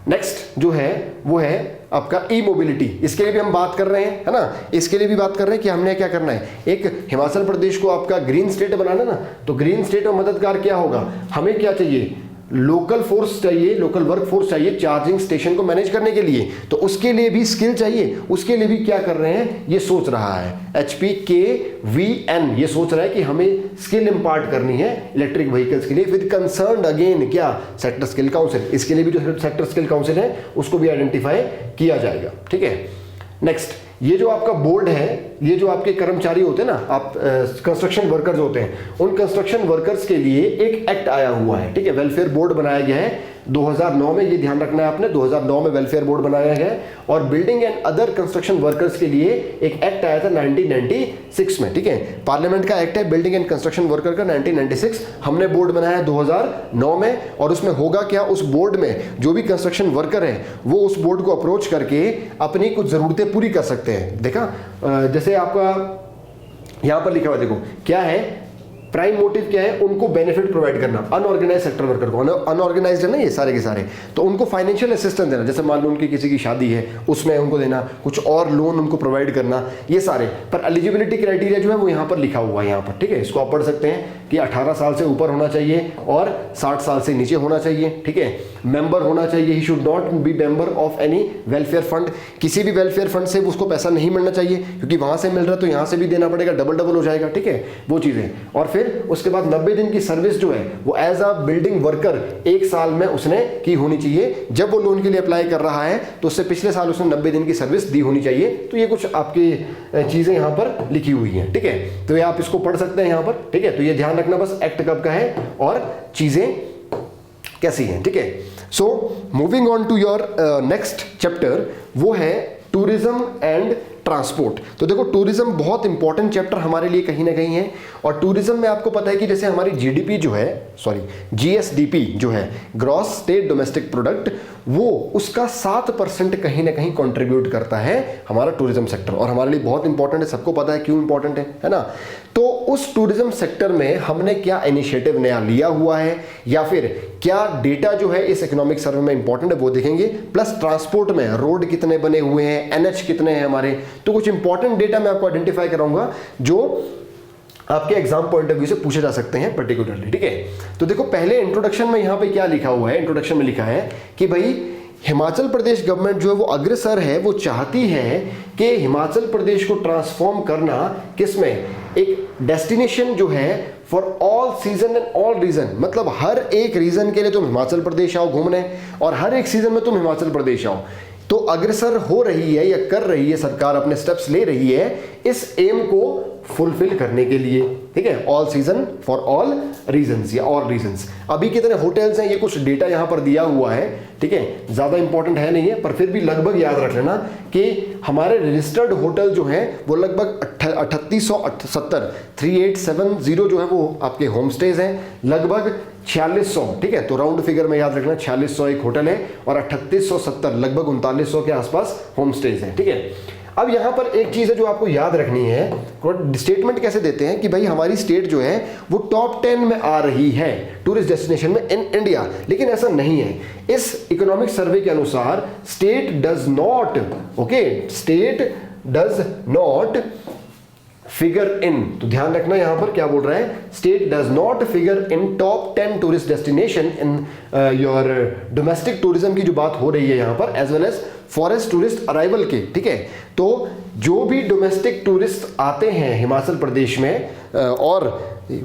Speaker 1: नेक्स्ट जो है वो है आपका ई मोबिलिटी, इसके लिए भी हम बात कर रहे हैं, है ना, इसके लिए भी बात कर रहे हैं कि हमने क्या करना है, एक हिमाचल प्रदेश को आपका ग्रीन स्टेट बनाना ना, तो ग्रीन स्टेट में मददगार क्या होगा, हमें क्या चाहिए, लोकल फोर्स चाहिए, लोकल वर्क फोर्स चाहिए चार्जिंग स्टेशन को मैनेज करने के लिए, तो उसके लिए भी स्किल चाहिए। उसके लिए भी क्या कर रहे हैं, ये सोच रहा है HPKVN, ये सोच रहा है कि हमें स्किल इंपार्ट करनी है इलेक्ट्रिक व्हीकल्स के लिए विद कंसर्न अगेन क्या, सेक्टर स्किल काउंसिल। इसके लिए भी जो सेक्टर स्किल काउंसिल है उसको भी आइडेंटिफाई किया जाएगा, ठीक है। नेक्स्ट, ये जो आपका बोर्ड है, ये जो आपके कर्मचारी होते हैं ना, आप कंस्ट्रक्शन वर्कर्स होते हैं, उन कंस्ट्रक्शन वर्कर्स के लिए एक एक्ट आया हुआ है, ठीक है, वेलफेयर बोर्ड बनाया गया है 2009 में, ये ध्यान रखना है आपने, 2009 में वेलफेयर बोर्ड बनाया गया है। और building and other construction workers के लिए एक एक्ट आया था 1996 में, ठीक है, पार्लियामेंट का एक्ट है बिल्डिंग एंड कंस्ट्रक्शन वर्कर का 1996, हमने बोर्ड बनाया 2009 में। और उसमें होगा क्या, उस बोर्ड में जो भी कंस्ट्रक्शन वर्कर है वो उस बोर्ड को अप्रोच करके अपनी कुछ जरूरतें पूरी कर सकते हैं। देखा, जैसे आपका यहां पर लिखा हुआ, देखो क्या है, प्राइम मोटिव क्या है, उनको बेनिफिट प्रोवाइड करना, अनऑर्गेनाइज सेक्टर वर्कर को, अनऑर्गेनाइज्ड है ना ये सारे के सारे, तो उनको फाइनेंशियल असिस्टेंस देना, जैसे मान लो उनकी किसी की शादी है उसमें उनको देना, कुछ और लोन उनको प्रोवाइड करना, ये सारे। पर एलिजिबिलिटी क्राइटेरिया जो है वो यहाँ पर लिखा हुआ है, यहाँ पर, ठीक है, इसको आप पढ़ सकते हैं कि 18 साल से ऊपर होना चाहिए और 60 साल से नीचे होना चाहिए, ठीक है। मेंबर होना चाहिए, he should not be member of any welfare fund, किसी भी वेलफेयर फंड से उसको पैसा नहीं मिलना चाहिए, क्योंकि वहां से मिल रहा है तो यहाँ से भी देना पड़ेगा, डबल डबल हो जाएगा, ठीक है, वो चीजें। और फिर उसके बाद 90 दिन की सर्विस जो है वो एज अ बिल्डिंग वर्कर 1 साल में उसने की होनी चाहिए। जब वो लोन के लिए अप्लाई कर रहा है तो उससे पिछले साल उसने 90 दिन की सर्विस दी होनी चाहिए। तो ये कुछ आपकी चीजें यहाँ पर लिखी हुई हैं, ठीक है, तो ये आप इसको पढ़ सकते हैं यहाँ पर, ठीक है। तो ये ध्यान रखना बस, एक्ट कब का है और चीजें कैसी हैं, ठीक है। So moving on to your next chapter, वो है टूरिज्म एंड ट्रांसपोर्ट। तो देखो टूरिज्म बहुत इंपॉर्टेंट चैप्टर हमारे लिए कहीं ना कहीं है। और टूरिज्म में आपको पता है कि जैसे हमारी जीडीपी जो है, सॉरी जीएसडीपी जो है, ग्रॉस स्टेट डोमेस्टिक प्रोडक्ट, वो उसका 7% कहीं ना कहीं कंट्रीब्यूट करता है हमारा टूरिज्म सेक्टर, और हमारे लिए बहुत इंपॉर्टेंट है, सबको पता है क्यों इंपॉर्टेंट है ना। तो उस टूरिज्म सेक्टर में हमने क्या इनिशिएटिव नया लिया हुआ है, या फिर क्या डेटा जो है इस इकोनॉमिक सर्वे में इंपॉर्टेंट है वो देखेंगे। प्लस ट्रांसपोर्ट में रोड कितने बने हुए हैं, एनएच कितने हैं हमारे, तो कुछ इंपॉर्टेंट डेटा मैं आपको आइडेंटिफाई कराऊंगा जो आपके एग्जाम पॉइंट ऑफ व्यू से पूछे जा सकते हैं पर्टिकुलरली, ठीक है। तो देखो पहले इंट्रोडक्शन में यहां पे क्या लिखा हुआ है, इंट्रोडक्शन में लिखा है कि भाई हिमाचल प्रदेश गवर्नमेंट जो है वो अग्रसर है, वो चाहती है कि हिमाचल प्रदेश को ट्रांसफॉर्म करना किसमें, एक डेस्टिनेशन जो है for all season and all reason, मतलब हर एक रीजन के लिए तुम हिमाचल प्रदेश आओ घूमने और हर एक सीजन में तुम हिमाचल प्रदेश आओ। तो अग्रसर हो रही है या कर रही है सरकार, अपने स्टेप्स ले रही है इस एम को फुलफिल करने के लिए, ठीक है, all season for all reasons या ऑल रीजंस। अभी कितने होटल्स हैं ये कुछ डेटा यहाँ पर दिया हुआ है, ठीक है, ज़्यादा इंपॉर्टेंट है नहीं है, पर फिर भी लगभग याद रख लेना कि हमारे रजिस्टर्ड होटल जो हैं वो लगभग 3870 जो है वो आपके होम स्टेज हैं, लगभग 4600, ठीक है, तो राउंड फिगर में याद रखना 4600 एक होटल है और 3870 लगभग 3900 के आसपास होम स्टेज हैं, ठीक है। अब यहां पर एक चीज है जो आपको याद रखनी है, स्टेटमेंट कैसे देते हैं कि भाई हमारी स्टेट जो है वो टॉप 10 में आ रही है टूरिस्ट डेस्टिनेशन में इन इंडिया, लेकिन ऐसा नहीं है। इस इकोनॉमिक सर्वे के अनुसार state does not figure in, तो ध्यान रखना यहां पर क्या बोल रहा है, state does not figure in top 10 tourist destination in your domestic tourism की जो बात हो रही है यहां पर, as well as forest tourist arrival के, ठीक है। तो जो भी डोमेस्टिक टूरिस्ट आते हैं हिमाचल प्रदेश में और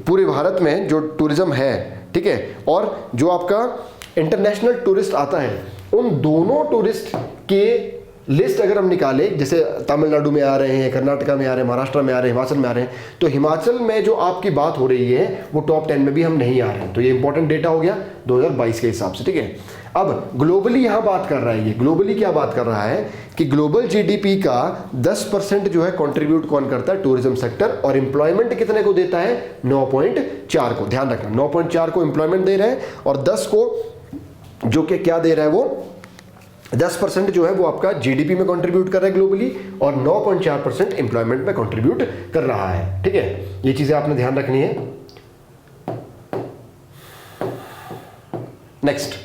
Speaker 1: पूरे भारत में जो टूरिज्म है, ठीक है, और जो आपका इंटरनेशनल टूरिस्ट आता है, उन दोनों टूरिस्ट के लिस्ट अगर हम निकाले, जैसे तमिलनाडु में आ रहे हैं, कर्नाटका में आ रहे हैं, महाराष्ट्र में आ रहे हैं, हिमाचल में आ रहे हैं, तो हिमाचल में जो आपकी बात हो रही है वो टॉप 10 में भी हम नहीं आ रहे हैं। तो ये इंपॉर्टेंट डेटा हो गया 2022 के हिसाब से, ठीक है। अब ग्लोबली यहां बात कर रहा है, ये ग्लोबली क्या बात कर रहा है कि ग्लोबल जीडीपी का 10% जो है कंट्रीब्यूट कौन करता है, टूरिज्म सेक्टर, और एम्प्लॉयमेंट कितने को देता है, 9.4 को, ध्यान रखना 9.4 को एम्प्लॉयमेंट दे रहे हैं, और 10 को जो कि क्या दे रहा है, वो 10% जो है वो आपका जीडीपी में कंट्रीब्यूट कर रहा है ग्लोबली, और 9.4% एम्प्लॉयमेंट में कंट्रीब्यूट कर रहा है, ठीक है। ये चीजें आपने ध्यान रखनी है। नेक्स्ट,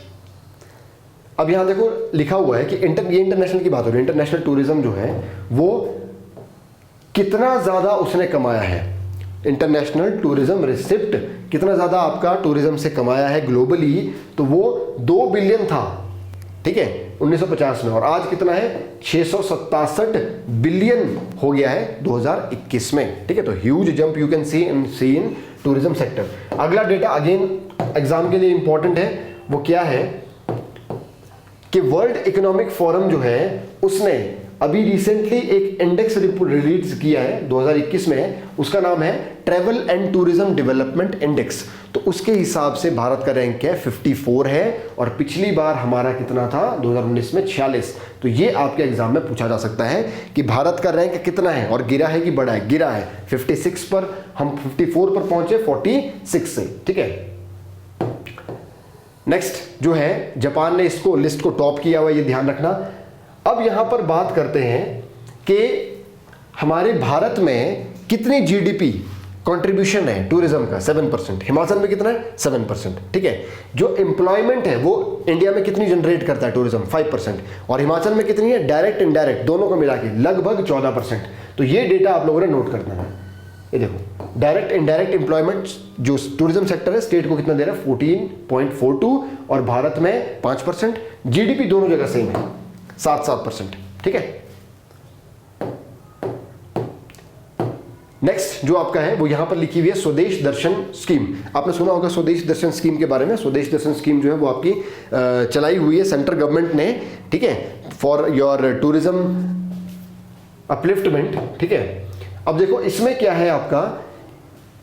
Speaker 1: अब यहां देखो लिखा हुआ है कि ये इंटरनेशनल की बात हो रही है, इंटरनेशनल टूरिज्म जो है वो कितना ज्यादा उसने कमाया है, इंटरनेशनल टूरिज्म रिसिप्ट कितना ज्यादा आपका टूरिज्म से कमाया है ग्लोबली, तो वो 2 बिलियन था, ठीक है, 1950 में, और आज कितना है, 667 बिलियन हो गया है 2021 में, ठीक है। तो huge jump you can see in tourism sector. अगला डेटा अगेन एग्जाम के लिए इंपॉर्टेंट है, वो क्या है कि वर्ल्ड इकोनॉमिक फोरम जो है उसने अभी रिसेंटली एक इंडेक्स रिपोर्ट रिलीज किया है 2021 में, उसका नाम है travel and tourism development index. तो उसके हिसाब से भारत का रैंक है 54 है, और पिछली बार हमारा कितना था 2019 में 46। तो ये आपके एग्जाम में पूछा जा सकता है कि भारत का रैंक कितना है, और गिरा है कि बढ़ा है, गिरा है 56 पर, हम 54 पर पहुंचे 46 से, ठीक है। नेक्स्ट जो है, जापान ने इसको लिस्ट को टॉप किया हुआ, ये ध्यान रखना। अब यहां पर बात करते हैं कि हमारे भारत में कितनी जीडीपी कंट्रीब्यूशन है टूरिज्म का, 7%, हिमाचल में कितना है, 7%, ठीक है। जो एम्प्लॉयमेंट है वो इंडिया में कितनी जनरेट करता है टूरिज्म, 5%, और हिमाचल में कितनी है, डायरेक्ट इनडायरेक्ट दोनों को मिला के लगभग 14%। तो ये डेटा आप लोगों ने नोट करना है। ये देखो डायरेक्ट इनडायरेक्ट एम्प्लॉयमेंट जो टूरिज्म सेक्टर है स्टेट को कितना दे रहा है, 14.42, और भारत में 5%। जीडीपी दोनों जगह सेम है, 7%, ठीक है। नेक्स्ट जो आपका है वो यहां पर लिखी हुई है स्वदेश दर्शन स्कीम। आपने सुना होगा स्वदेश दर्शन स्कीम के बारे में। स्वदेश दर्शन स्कीम जो है वो आपकी चलाई हुई है सेंट्रल गवर्नमेंट ने, ठीक है, फॉर योर टूरिज्म अपलिफ्टमेंट, ठीक है। अब देखो इसमें क्या है, आपका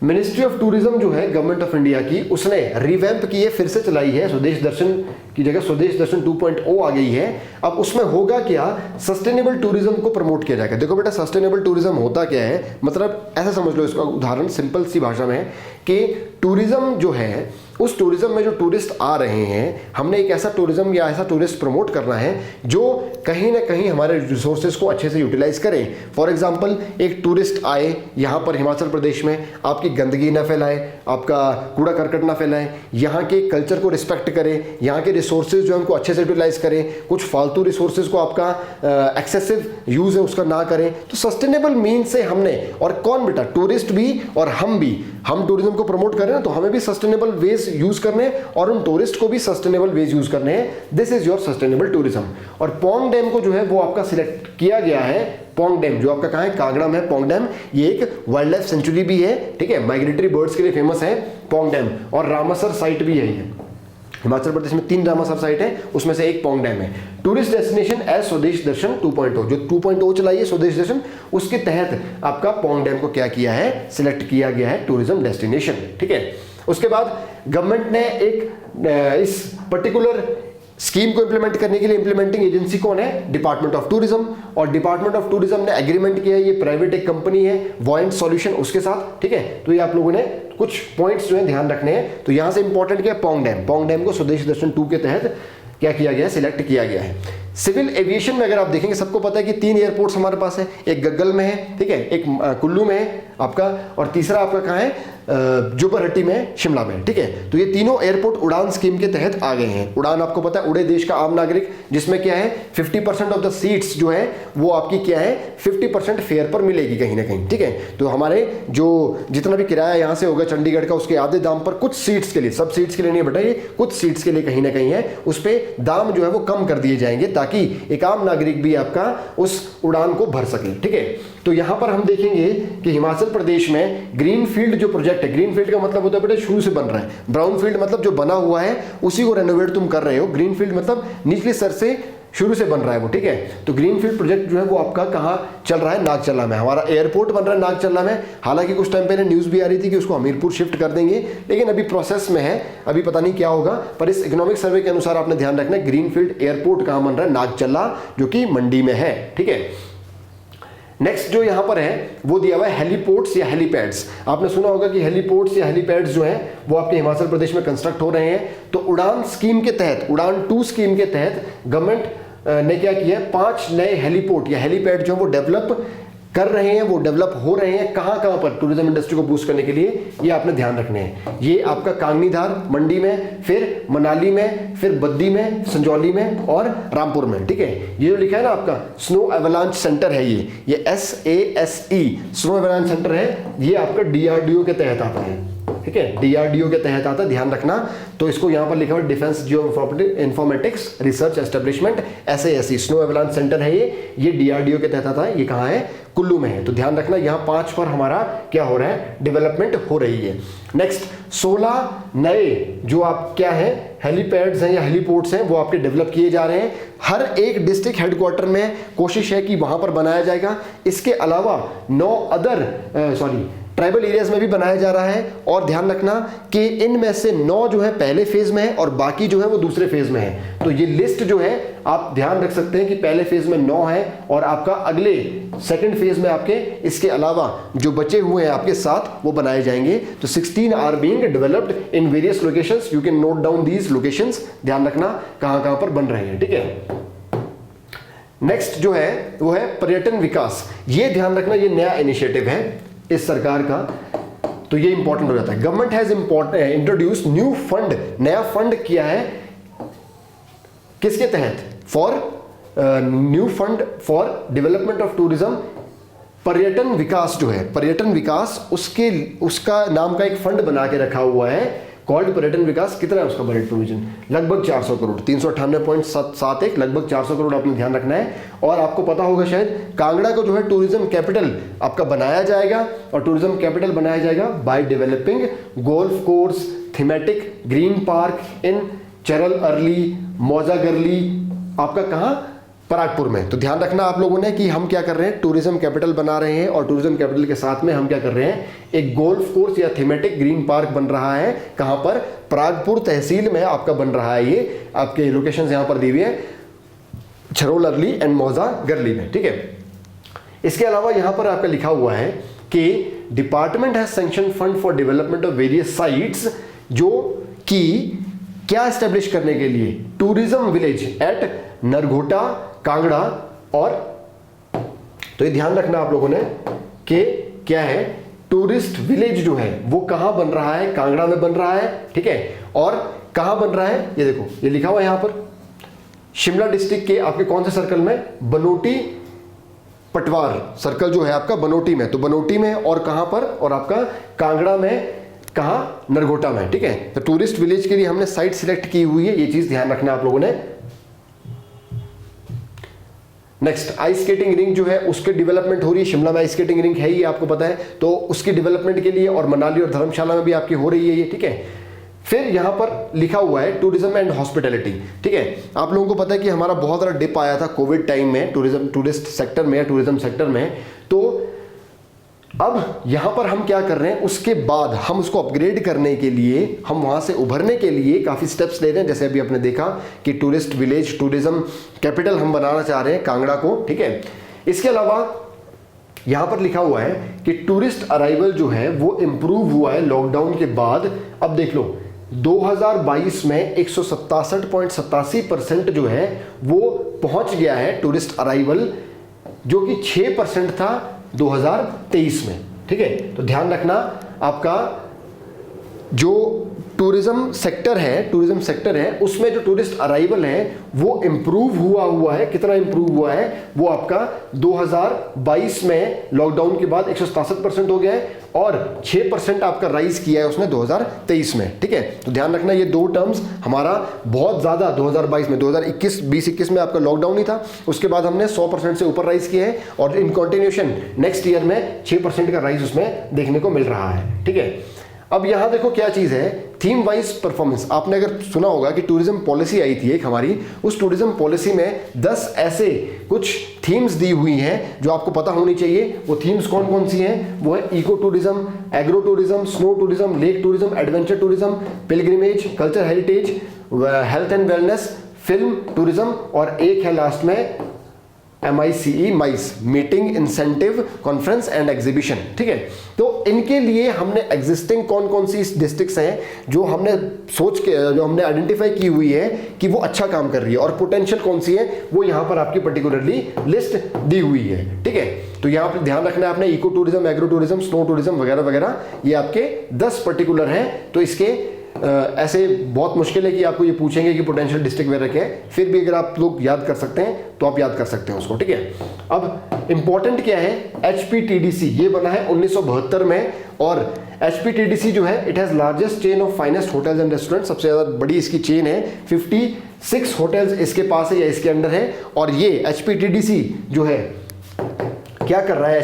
Speaker 1: मिनिस्ट्री ऑफ टूरिज्म जो है गवर्नमेंट ऑफ इंडिया की, उसने रिवैम्प की है, फिर से चलाई है, स्वदेश दर्शन की जगह स्वदेश दर्शन 2.0 आ गई है। अब उसमें होगा क्या, सस्टेनेबल टूरिज्म को प्रमोट किया जाएगा। देखो बेटा सस्टेनेबल टूरिज्म होता क्या है, मतलब ऐसा समझ लो इसका उदाहरण सिंपल सी भाषा में कि टूरिज्म जो है, उस टूरिज्म में जो टूरिस्ट आ रहे हैं, हमने एक ऐसा टूरिज्म या ऐसा टूरिस्ट प्रमोट करना है जो कहीं ना कहीं हमारे रिसोर्सेज को अच्छे से यूटिलाइज करे। फॉर एग्जांपल एक टूरिस्ट आए यहाँ पर हिमाचल प्रदेश में, आपकी गंदगी ना फैलाए, आपका कूड़ा करकट ना फैलाए, यहाँ के कल्चर को रिस्पेक्ट करे, यहाँ के रिसोर्सेज जो है उनको अच्छे से यूटिलाइज करें, कुछ फालतू रिसोर्सेज को आपका एक्सेसिव यूज है उसका ना करें। तो सस्टेनेबल मीन से हमने, और कौन बेटा, टूरिस्ट भी और हम भी, हम टूरिज्म को प्रमोट कर रहे हैं तो हमें भी सस्टेनेबल वेज यूज करने और उन टूरिस्ट को भी सस्टेनेबल वेज यूज करने हैं। This is your sustainable tourism. और पोंग डैम को जो है वो आपका सिलेक्ट किया गया है। पोंग डैम जो आपका कहाँ है, कांगड़ा में है पोंग डैम। ये एक वाइल्ड लाइफ सेंचुरी भी है, ठीक है, माइग्रेटरी बर्ड्स के लिए फेमस है पोंग डैम, और रामसर साइट भी है ये, हिमाचल प्रदेश में 3 रामासर साइट है, उसमें से एक पौंग डैम है। टूरिस्ट डेस्टिनेशन एज स्वदेश दर्शन 2.0, जो 2.0 चलाई है स्वदेश दर्शन, उसके तहत आपका पौंग डैम को क्या किया है, सिलेक्ट किया गया है टूरिज्म डेस्टिनेशन, ठीक है। उसके बाद गवर्नमेंट ने एक इस पर्टिकुलर स्कीम को इंप्लीमेंट करने के लिए इंप्लीमेंटिंग एजेंसी कौन है, डिपार्टमेंट ऑफ टूरिज्म, और डिपार्टमेंट ऑफ टूरिज्म ने एग्रीमेंट किया है, ये प्राइवेट एक कंपनी है वॉइंट सॉल्यूशन, उसके साथ, ठीक है। तो ये आप लोगों ने कुछ पॉइंट्स जो है ध्यान रखने हैं। तो यहां से इंपॉर्टेंट क्या है, पौंग डैम, पौंग डैम को स्वदेश दर्शन 2 के तहत क्या किया गया है, सिलेक्ट किया गया है। सिविल एविएशन में अगर आप देखेंगे, सबको पता है कि 3 एयरपोर्ट्स हमारे पास है, एक गग्गल में है, ठीक है, एक कुल्लू में है आपका, और तीसरा आपका कहाँ है, जुब्बलहट्टी में, शिमला में, ठीक है। तो ये तीनों एयरपोर्ट उड़ान स्कीम के तहत आ गए हैं। उड़ान आपको पता है, उड़े देश का आम नागरिक, जिसमें क्या है 50% ऑफ द सीट्स जो है वो आपकी क्या है 50% फेयर पर मिलेगी कहीं ना कहीं, ठीक है। तो हमारे जो जितना भी किराया यहाँ से होगा चंडीगढ़ का, उसके आधे दाम पर कुछ सीट्स के लिए, सब सीट्स के लिए नहीं बेटा, ये कुछ सीट्स के लिए कहीं ना कहीं है, उस पर दाम जो है वो कम कर दिए जाएंगे ताकि एक आम नागरिक भी आपका उस उड़ान को भर सके, ठीक है। तो यहां पर हम देखेंगे कि हिमाचल प्रदेश में ग्रीन फील्ड जो प्रोजेक्ट है, ग्रीन फील्ड का मतलब होता है बेटा शुरू से बन रहा है, ब्राउन फील्ड मतलब जो बना हुआ है उसी को रेनोवेट तुम कर रहे हो, ग्रीन फील्ड मतलब निचले स्तर से शुरू से बन रहा है वो, ठीक है। तो ग्रीन फील्ड प्रोजेक्ट जो है वो आपका कहाँ चल रहा है, नागचला में, हमारा एयरपोर्ट बन रहा है नागचला में। हालांकि कुछ टाइम पहले न्यूज़ भी आ रही थी कि उसको हमीरपुर शिफ्ट कर देंगे, लेकिन अभी प्रोसेस में है, अभी पता नहीं क्या होगा। पर इस इकोनॉमिक सर्वे के अनुसार आपने ध्यान रखना है ग्रीन फील्ड एयरपोर्ट कहाँ बन रहा है, नागचला, जो कि मंडी में है, ठीक है। नेक्स्ट जो यहां पर है वो दिया हुआ है हेलीपोर्ट्स या हेलीपैड्स। आपने सुना होगा कि हेलीपोर्ट्स या हेलीपैड्स जो हैं वो आपके हिमाचल प्रदेश में कंस्ट्रक्ट हो रहे हैं। तो उड़ान स्कीम के तहत, उड़ान 2 स्कीम के तहत गवर्नमेंट ने क्या किया है, 5 नए हेलीपोर्ट या हेलीपैड जो वो डेवलप कर रहे हैं, वो डेवलप हो रहे हैं। कहां कहां पर, टूरिज्म इंडस्ट्री को बूस्ट करने के लिए, ये आपने ध्यान रखने हैं। ये आपका कांगनीधार मंडी में, फिर मनाली में, फिर बद्दी में, संजौली में और रामपुर में, ठीक है। ये जो लिखा है ना आपका स्नो एवलांच सेंटर है, ये SASE स्नो एवलांच सेंटर है, ये आपका DRDO के तहत आता है, ठीक है, DRDO के तहत आता है, ध्यान रखना। तो इसको यहां पर लिखा हुआ defence geo informatics research establishment SASE snow avalanche centre है, ये DRDO के तहत आता है। ये कहां है, कुल्लू में है। तो ध्यान रखना यहाँ 5 पर हमारा क्या हो रहा है, डेवलपमेंट हो रही है। नेक्स्ट 16 नए जो आप क्या है हेलीपैड्स हैं या हेलीपोर्ट्स हैं वो आपके डेवलप किए जा रहे हैं। हर एक डिस्ट्रिक्ट हेडक्वार्टर में कोशिश है कि वहां पर बनाया जाएगा। इसके अलावा 9 अदर ट्राइबल एरियाज में भी बनाया जा रहा है। और ध्यान रखना कि इनमें से 9 जो है पहले फेज में है और बाकी जो है वो दूसरे फेज में है। तो ये लिस्ट जो है आप ध्यान रख सकते हैं कि पहले फेज में 9 है और आपका अगले सेकंड फेज में आपके इसके अलावा जो बचे हुए हैं आपके 7 वो बनाए जाएंगे। तो 16 are being developed in various locations, you can note down these locations. ध्यान रखना कहां कहां पर बन रहे हैं, ठीक है। नेक्स्ट जो है वो है पर्यटन विकास। ये ध्यान रखना, ये नया इनिशिएटिव है इस सरकार का, तो ये इंपॉर्टेंट हो जाता है। Government has introduce new fund, नया फंड किया है किसके तहत, for new fund for development of tourism. पर्यटन विकास जो है, पर्यटन विकास उसका नाम का एक फंड बना के रखा हुआ है कॉल्ड पर्यटन विकास। कितना है उसका बजट प्रोविजन, लगभग 400 करोड़, 398.71, लगभग 400 करोड़ आपने ध्यान रखना है। और आपको पता होगा शायद कांगड़ा को जो है टूरिज्म कैपिटल आपका बनाया जाएगा, और टूरिज्म कैपिटल बनाया जाएगा by developing golf course, thematic green park in चरल अर्ली, मौजागरली, आपका कहां, परागपुर में। तो ध्यान रखना आप लोगों ने कि हम क्या कर रहे हैं, टूरिज्म कैपिटल बना रहे हैं, और टूरिज्म कैपिटल के साथ में हम क्या कर रहे हैं, एक गोल्फ कोर्स या थीमेटिक ग्रीन पार्क बन रहा है। कहां पर, परागपुर तहसील में आपका बन रहा है। ये आपके लोकेशंस यहां पर दी हुई है, छरोल अर्ली एंड मौजा गरली में, ठीक है। इसके अलावा यहां पर आपका लिखा हुआ है कि department has sanction fund for development of various sites, जो कि क्या एस्टेब्लिश करने के लिए, tourism village eight Narghota, Kangra. और तो ये ध्यान रखना आप लोगों ने कि क्या है, टूरिस्ट विलेज जो है वो कहां बन रहा है, कांगड़ा में बन रहा है, ठीक है। और कहां बन रहा है, ये देखो ये लिखा हुआ है यहां पर, शिमला डिस्ट्रिक्ट के आपके कौन से सर्कल में, बनोटी पटवार सर्कल जो है आपका बनोटी में, तो बनोटी में, और कहां पर, और आपका कांगड़ा में, कहां, नरघोटा में, ठीक है। तो टूरिस्ट विलेज के लिए हमने साइट सिलेक्ट की हुई है, ये चीज ध्यान रखना आप लोगों ने। नेक्स्ट आइस स्केटिंग रिंग जो है उसके डेवलपमेंट हो रही है, शिमला में आइस स्केटिंग रिंग है ही आपको पता है, तो उसकी डेवलपमेंट के लिए, और मनाली और धर्मशाला में भी आपकी हो रही है ये, ठीक है। फिर यहां पर लिखा हुआ है टूरिज्म एंड हॉस्पिटैलिटी। ठीक है, आप लोगों को पता है कि हमारा बहुत बड़ा डिप आया था कोविड टाइम में टूरिस्ट सेक्टर में, टूरिज्म सेक्टर में। तो अब यहां पर हम क्या कर रहे हैं, उसके बाद हम उसको अपग्रेड करने के लिए, हम वहां से उभरने के लिए काफी स्टेप्स ले रहे हैं। जैसे अभी आपने देखा कि टूरिस्ट विलेज, टूरिज्म कैपिटल हम बनाना चाह रहे हैं कांगड़ा को। ठीक है, इसके अलावा यहां पर लिखा हुआ है कि टूरिस्ट अराइवल जो है वो इंप्रूव हुआ है लॉकडाउन के बाद। अब देख लो 2022 में 167.87% जो है वो पहुंच गया है टूरिस्ट अराइवल, जो कि 6% था 2023 में। ठीक है, तो ध्यान रखना आपका जो टूरिज्म सेक्टर है उसमें जो टूरिस्ट अराइवल है वो इंप्रूव हुआ है। कितना इंप्रूव हुआ है, वो आपका 2022 में लॉकडाउन के बाद 167% हो गया है और 6% आपका राइज किया है उसने 2023 में। ठीक है, तो ध्यान रखना ये दो टर्म्स हमारा बहुत ज्यादा 2022 में, 2021 में आपका लॉकडाउन ही था, उसके बाद हमने 100% से ऊपर राइज किया है और इन कंटिन्यूएशन नेक्स्ट ईयर में 6% का राइज उसमें देखने को मिल रहा है। ठीक है, अब यहां देखो क्या चीज है, थीम वाइज परफॉर्मेंस। आपने अगर सुना होगा कि टूरिज्म पॉलिसी आई थी एक हमारी, उस टूरिज्म पॉलिसी में 10 ऐसे कुछ थीम्स दी हुई हैं जो आपको पता होनी चाहिए। वो थीम्स कौन कौन सी हैं, वो है eco tourism, agro tourism, snow tourism, lake tourism, adventure tourism, pilgrimage, culture heritage, health and wellness, film tourism और एक है लास्ट में MICE, MICE, meeting, incentive, conference and exhibition. ठीक है, तो इनके लिए हमने एग्जिस्टिंग कौन कौन सी डिस्ट्रिक्ट्स हैं जो हमने आइडेंटिफाई की हुई है कि वो अच्छा काम कर रही है, और पोटेंशियल कौन सी है वो यहां पर आपकी पर्टिकुलरली लिस्ट दी हुई है। ठीक है, तो यहां पर ध्यान रखना है आपने, eco tourism, agro tourism, snow tourism वगैरह वगैरह, ये आपके 10 पर्टिकुलर हैं। तो इसके ऐसे बहुत मुश्किल है कि आपको ये पूछेंगे कि पोटेंशियल डिस्ट्रिक्ट वे रखे हैं, फिर भी अगर आप लोग याद कर सकते हैं तो आप याद कर सकते हैं उसको। ठीक है, अब इंपॉर्टेंट क्या है, HPTDC ये बना है 1972 में, और HPTDC जो है it has largest chain of finest hotels and restaurant, सबसे ज्यादा बड़ी इसकी चेन है, 56 होटल्स इसके पास है या इसके अंडर है। और ये HPTDC जो है क्या कर रहा है,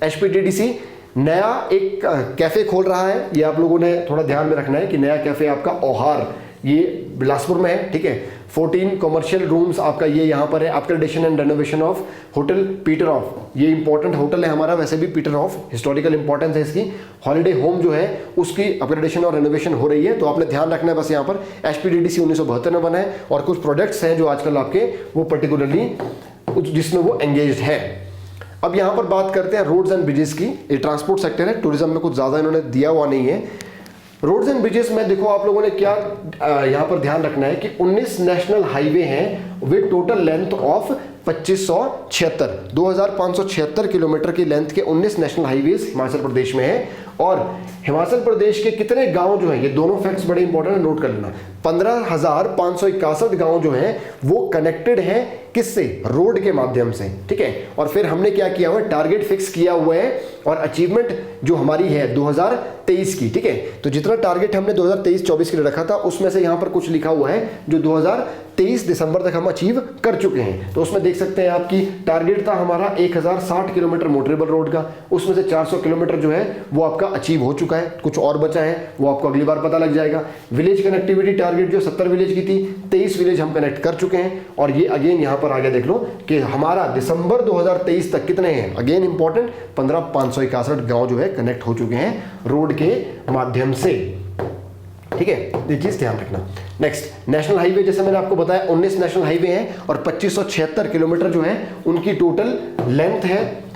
Speaker 1: HPTDC नया एक कैफे खोल रहा है। ये आप लोगों ने थोड़ा ध्यान में रखना है कि नया कैफे आपका ओहार, ये बिलासपुर में है। ठीक है, 14 कमर्शियल रूम्स आपका ये यहाँ पर है। Upgradation and renovation of hotel Peter of, ये इंपॉर्टेंट होटल है हमारा, वैसे भी पीटर ऑफ हिस्टोरिकल इंपॉर्टेंस है इसकी। हॉलिडे होम जो है उसकी अपग्रेडेशन और रेनोवेशन हो रही है, तो आपने ध्यान रखना है बस यहाँ पर। HPTDC 1972 में बना है और कुछ प्रोडक्ट्स हैं जो आजकल आपके वो पर्टिकुलरली जिसमें वो एंगेज्ड है। अब यहां पर बात करते हैं रोड्स एंड ब्रिजेस की। ये ट्रांसपोर्ट सेक्टर है, टूरिज्म में कुछ ज्यादा इन्होंने दिया हुआ नहीं है। रोड्स एंड ब्रिजेस में देखो आप लोगों ने क्या यहां पर ध्यान रखना है कि 19 नेशनल हाईवे हैं with total length of 2576 kilometre की लेंथ के 19 नेशनल हाईवेज हिमाचल प्रदेश में है। और हिमाचल प्रदेश के कितने गांव जो हैं, ये दोनों फैक्ट्स बड़े इंपॉर्टेंट है, नोट कर लेना। 15,561 गांव जो हैं वो कनेक्टेड हैं किससे, रोड के माध्यम से। ठीक है, और फिर हमने क्या किया हुआ है, टारगेट फिक्स किया हुआ है और अचीवमेंट जो हमारी है 2023 की। ठीक है, तो जितना टारगेट हमने 2023-24 के लिए रखा था उसमें से यहां पर कुछ लिखा हुआ है जो 2023 दिसंबर तक हम अचीव कर चुके हैं। तो उसमें देख सकते हैं आपकी टारगेट था हमारा 1060 किलोमीटर मोटरेबल रोड का, उसमें से 400 किलोमीटर जो है वो आपका अचीव हो चुका है, कुछ और बचा है वो आपको अगली बार पता लग जाएगा। विलेज कनेक्टिविटी टारगेट जो 70 विलेज की थी, 23 विलेज हम कनेक्ट कर चुके हैं। और ये अगेन यहां पर आगे देख लो कि हमारा दिसंबर 2023 तक कितने हैं, अगेन इंपॉर्टेंट, 15,561 गांव जो है कनेक्ट हो चुके हैं रोड के माध्यम से। ठीक है, ये चीज ध्यान रखना। नेक्स्ट नेशनल हाईवे, जैसे मैंने आपको बताया 19 नेशनल हाईवे हैं और 2576 किलोमीटर जो है उनकी टोटल लेंथ है।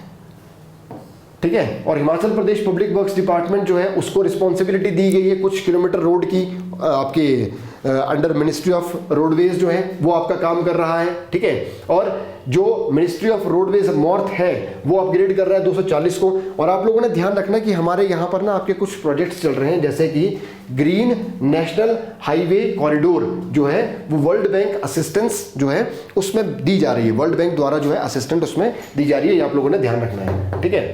Speaker 1: ठीक है, और Himachal Pradesh public works department जो है उसको रिस्पॉन्सिबिलिटी दी गई है कुछ किलोमीटर रोड की, आपके अंडर मिनिस्ट्री ऑफ रोडवेज जो है वो आपका काम कर रहा है। ठीक है, और जो मिनिस्ट्री ऑफ रोडवेज नॉर्थ है वो अपग्रेड कर रहा है 240 को। और आप लोगों ने ध्यान रखना कि हमारे यहाँ पर ना आपके कुछ प्रोजेक्ट्स चल रहे हैं, जैसे कि ग्रीन नेशनल हाईवे कॉरिडोर जो है वो वर्ल्ड बैंक असिस्टेंस जो है उसमें दी जा रही है, वर्ल्ड बैंक द्वारा जो है असिस्टेंट उसमें दी जा रही है, ये आप लोगों ने ध्यान रखना है। ठीक है,